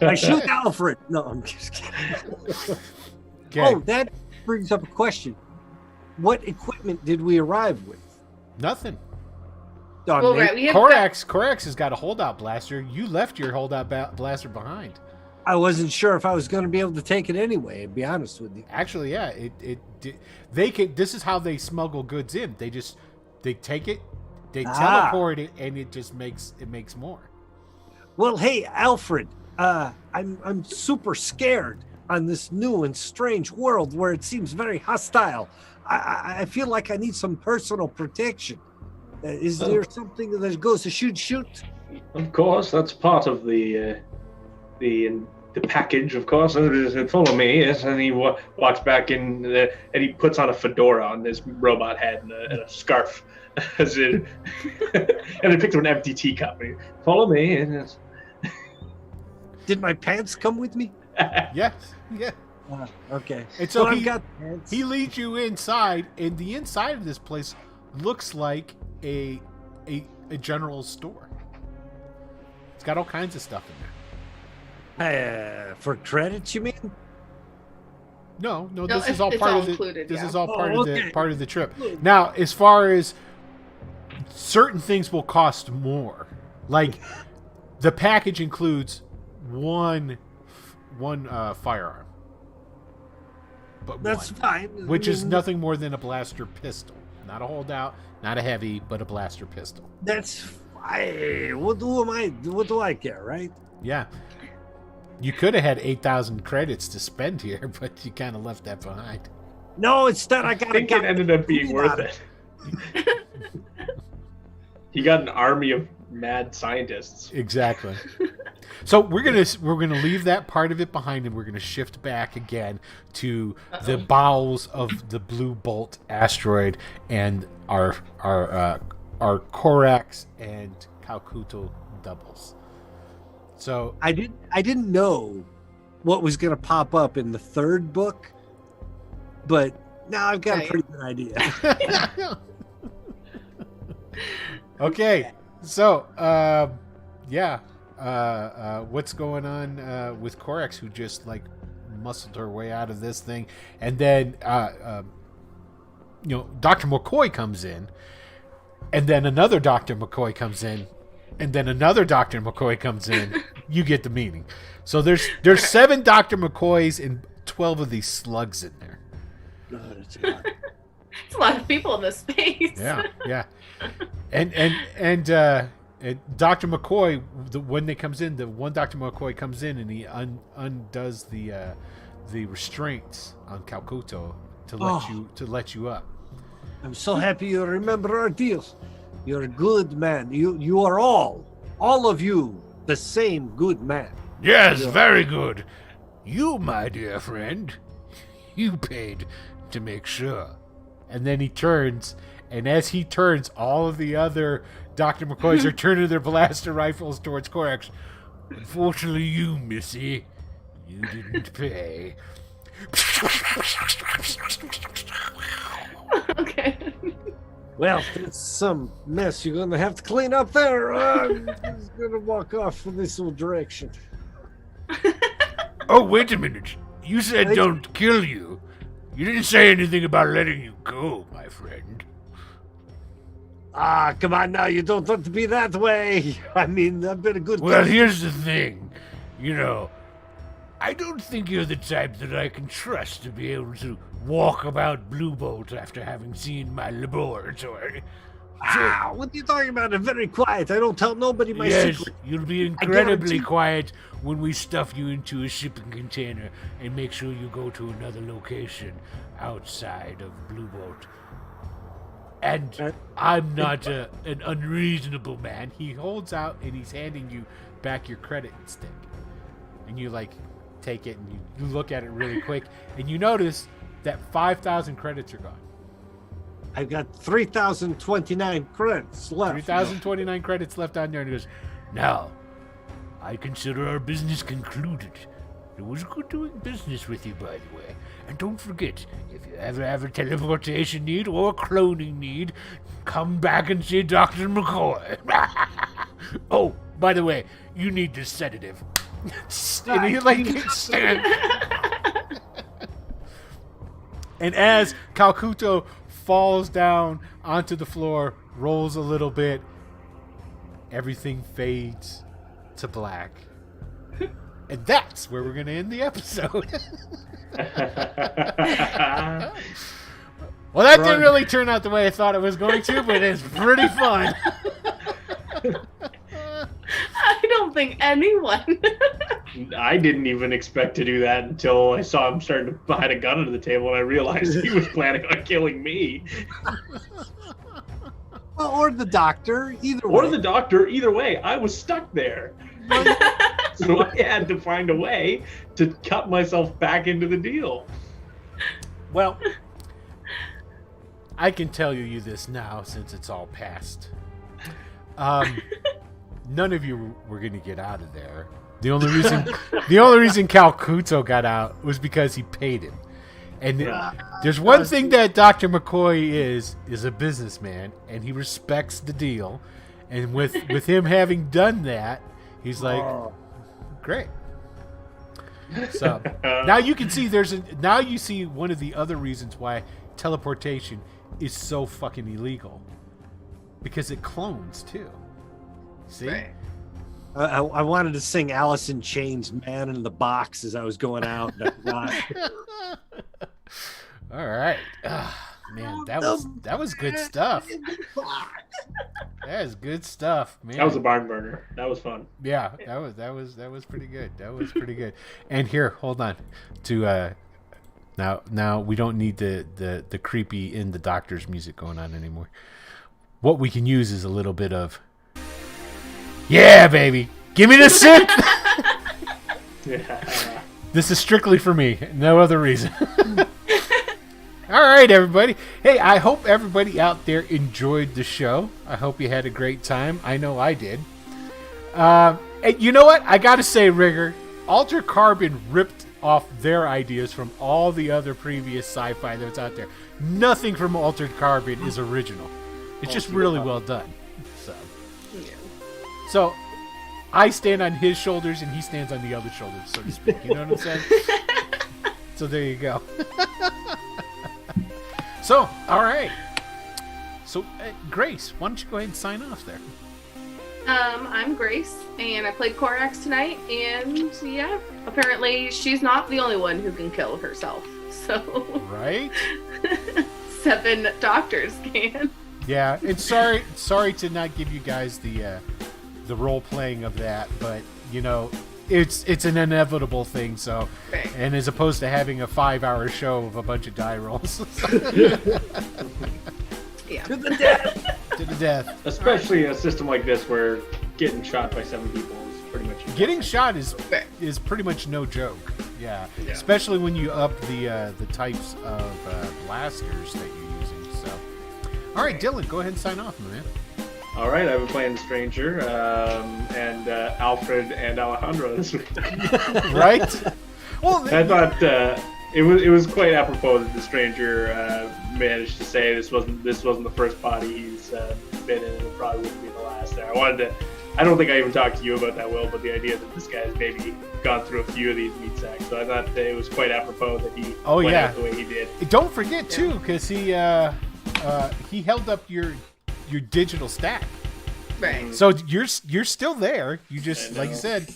I shoot Alfred. No, I'm just kidding. Okay. Oh, that brings up a question. What equipment did we arrive with? Nothing. Well, right, we have Corax has got a holdout blaster. You left your holdout blaster behind. I wasn't sure if I was going to be able to take it anyway, to be honest with you. Actually, yeah, they can. This is how they smuggle goods in. They take it, they teleport it, and it just makes more. Well, hey, Alfred, I'm super scared on this new and strange world where it seems very hostile. I feel like I need some personal protection. Is there something that goes to shoot? Of course, that's part of the package. Of course, follow me. Yes, and he walks back in, and he puts on a fedora on his robot head and a scarf, and he picks up an empty teacup. And he, follow me. And Did my pants come with me? Yes, yeah. Okay. And so he leads you inside, and the inside of this place looks like a general store. It's got all kinds of stuff in there. For credits, you mean? No, this is all part of the. This is all part of the trip. Good. Now, as far as certain things will cost more, like the package includes one firearm, but That's fine. which is nothing more than a blaster pistol, not a holdout, not a heavy, but a blaster pistol. That's fine. What do I care, right? Yeah. You could have had 8,000 credits to spend here, but you kind of left that behind. No, instead I I got think it ended up being worth it. He got an army of mad scientists. Exactly. So we're gonna leave that part of it behind, and we're gonna shift back again to the bowels of the Blue Bolt asteroid and our Corax and Calcuto doubles. So I didn't know what was going to pop up in the third book, but now I've got a pretty good idea. Okay, so what's going on with Corax, who just like muscled her way out of this thing, and then Dr. McCoy comes in, and then another Dr. McCoy comes in, and then another Dr. McCoy comes in. You get the meaning. So there's 7 Dr. McCoys and 12 of these slugs in there. It's a lot. It's a lot of people in this space. Yeah. And Dr. McCoy, when they comes in, the one Dr. McCoy comes in and he undoes the restraints on Calcuto to let you up. I'm so happy you remember our deals. You're a good man. You are all of you, the same good man. Yes, very good. You, my dear friend, you paid to make sure. And then he turns, and as he turns, all of the other Dr. McCoys are turning their blaster rifles towards Corax. Unfortunately, you, Missy, you didn't pay. Okay. Well, it's some mess you're going to have to clean up there. I'm just going to walk off in this little direction. Oh, wait a minute. You said don't kill you. You didn't say anything about letting you go, my friend. Come on now. You don't have to be that way. I mean, I've been a good Well, guy. here's the thing. I don't think you're the type that I can trust to be able to walk about Blue Bolt after having seen my laboratory. What are you talking about? I'm very quiet. I don't tell nobody my Yes, secret. you'll be incredibly guarantee- quiet when we stuff you into a shipping container and make sure you go to another location outside of Blue Bolt. And I'm not an unreasonable man. He holds out and he's handing you back your credit stick. And you take it and you look at it really quick, and you notice that 5,000 credits are gone. I've got 3,029 credits left. 3,029 credits left on there, and he goes, Now, I consider our business concluded. It was good doing business with you, by the way. And don't forget, if you ever have a teleportation need or a cloning need, come back and see Dr. McCoy. Oh, By the way, you need this sedative. And he like stand. And as Calcuto falls down onto the floor, rolls a little bit, everything fades to black. And that's where we're going to end the episode. Well, that didn't really turn out the way I thought it was going to, but it's pretty fun. I don't think anyone. I didn't even expect to do that until I saw him starting to hide a gun under the table, and I realized he was planning on killing me. Well, or the doctor, either way. Or the doctor, either way. I was stuck there. So I had to find a way to cut myself back into the deal. Well, I can tell you this now since it's all past. None of you were going to get out of there. The only reason Calcuto got out was because he paid him. And there's one thing that Dr. McCoy is a businessman, and he respects the deal. And with him having done that, he's like, great. So now you can see now you see one of the other reasons why teleportation is so fucking illegal, because it clones too. See? Right. I wanted to sing Alice in Chains' "Man in the Box" as I was going out. And I forgot. All right, man, that was good stuff. That is good stuff, man. That was a barn burner. That was fun. Yeah, that was pretty good. That was pretty good. And here, hold on. To now we don't need the creepy in the doctor's music going on anymore. What we can use is a little bit of, yeah, baby, give me the synth. Yeah. This is strictly for me, no other reason. All right, everybody. Hey, I hope everybody out there enjoyed the show. I hope you had a great time. I know I did. And you know what? I got to say, Rigger, Alter Carbon ripped off their ideas from all the other previous sci-fi that's out there. Nothing from Altered Carbon is original. It's just really well done. So I stand on his shoulders and he stands on the other shoulders, so to speak. You know what I'm saying? So there you go. So, all right. So, Grace, why don't you go ahead and sign off there? I'm Grace, and I played Korax tonight, and yeah, apparently she's not the only one who can kill herself. So, right? 7 doctors can. Yeah, and sorry to not give you guys the role playing of that, but you know, it's an inevitable thing. So, right. And as opposed to having a 5-hour show of a bunch of die rolls. Yeah. To the death. To the death. Especially a system like this where getting shot by 7 people is pretty much getting shot is pretty much no joke. Yeah. Especially when you up the types of blasters that you're using. So, all right, Dylan, go ahead and sign off, man. All right, I've been playing Stranger and Alfred and Alejandro this week. Right? Well, I thought it was quite apropos that the Stranger managed to say this wasn't the first body he's been in, and it probably wouldn't be the last. I don't think I even talked to you about that, Will, but the idea that this guy's maybe gone through a few of these meat sacks. So I thought that it was quite apropos that he went out the way he did. Don't forget too, because he held up your digital stack. Right. So you're still there. You just, like you said.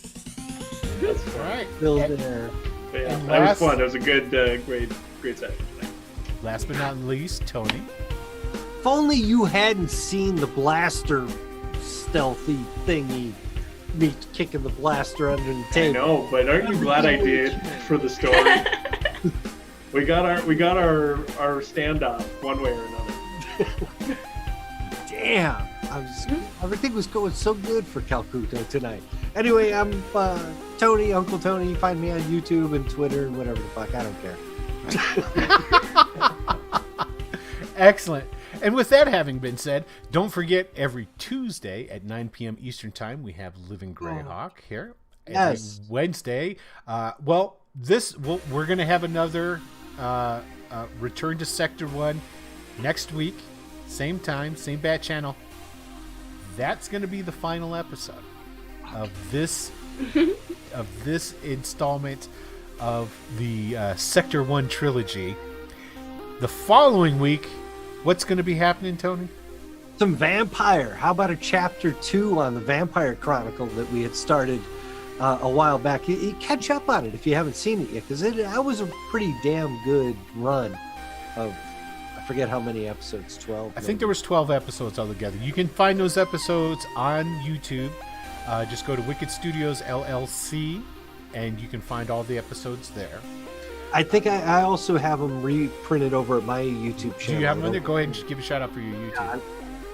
That's All right. Still there. But yeah, And that last- was fun. It was a good, great session tonight. Last but not least, Tony. If only you hadn't seen the blaster stealthy thingy, me kicking the blaster under the I table. know, but aren't you glad I did for the story? we got our standoff one way or another. Damn, everything was going so good for Calcuto tonight. Anyway, I'm Tony, Uncle Tony. You find me on YouTube and Twitter and whatever the fuck. I don't care. Excellent. And with that having been said, don't forget every Tuesday at 9 p.m. Eastern Time, we have Living Greyhawk here. Yes. Every Wednesday. We're going to have another Return to Sector 1 next week. Same time, same bat channel. That's going to be the final episode. of this installment of the Sector 1 trilogy. The following week, what's going to be happening, Tony? Some vampire. How about a chapter 2 on the Vampire Chronicle that we had started a while back? You catch up on it if you haven't seen it yet, because that was a pretty damn good run of, I forget how many episodes, 12? I think there was 12 episodes altogether. You can find those episodes on YouTube. Just go to Wicked Studios LLC, and you can find all the episodes there. I think I also have them reprinted over at my YouTube channel. Do you have them in there? Go ahead and just give a shout out for your YouTube.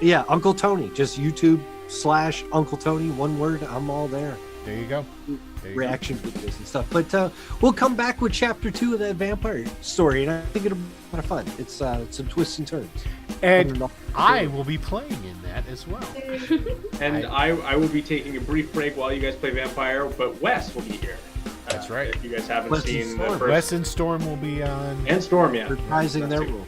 Yeah, Uncle Tony. Just YouTube/Uncle Tony, one word. I'm all there. There you go. Reaction videos and stuff. But we'll come back with chapter 2 of that vampire story, and I think it'll be a lot of fun. It's some twists and turns. And I will be playing in that as well. And I will be taking a brief break while you guys play Vampire, but Wes will be here. That's right. If you guys haven't Wes seen and the Storm. first... Wes and Storm will be on. And Storm, yeah. Reprising their rules.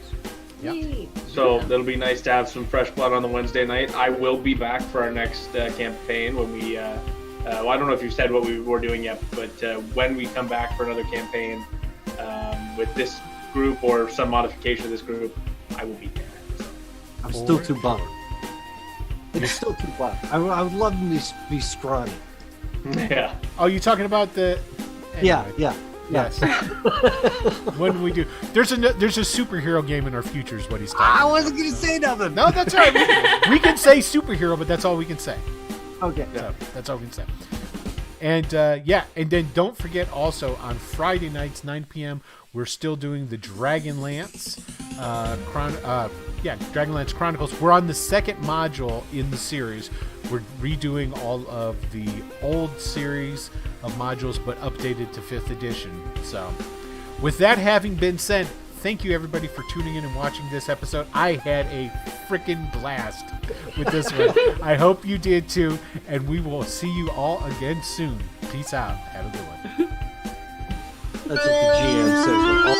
Yep. So that'll be nice to have some fresh blood on the Wednesday night. I will be back for our next campaign when we... well, I don't know if you said what we were doing yet, but when we come back for another campaign with this group or some modification of this group, I will be there. So. I'm still too bummed. It's still too bummed. I would love them to be scrawny. Yeah. Oh, you talking about the? Anyway. Yeah. Yes. When we do, there's a superhero game in our future. Is what he's talking. I wasn't gonna say nothing. No, that's all right. We can say superhero, but that's all we can say. Okay. So that's all we can say. And and then don't forget also on Friday nights 9 p.m. we're still doing the Dragonlance Dragonlance Chronicles. We're on the second module in the series. We're redoing all of the old series of modules but updated to 5th edition. So with that having been said, thank you everybody for tuning in and watching this episode. I had a freaking blast with this one. I hope you did too, and we will see you all again soon. Peace out. Have a good one. That's what the GM says.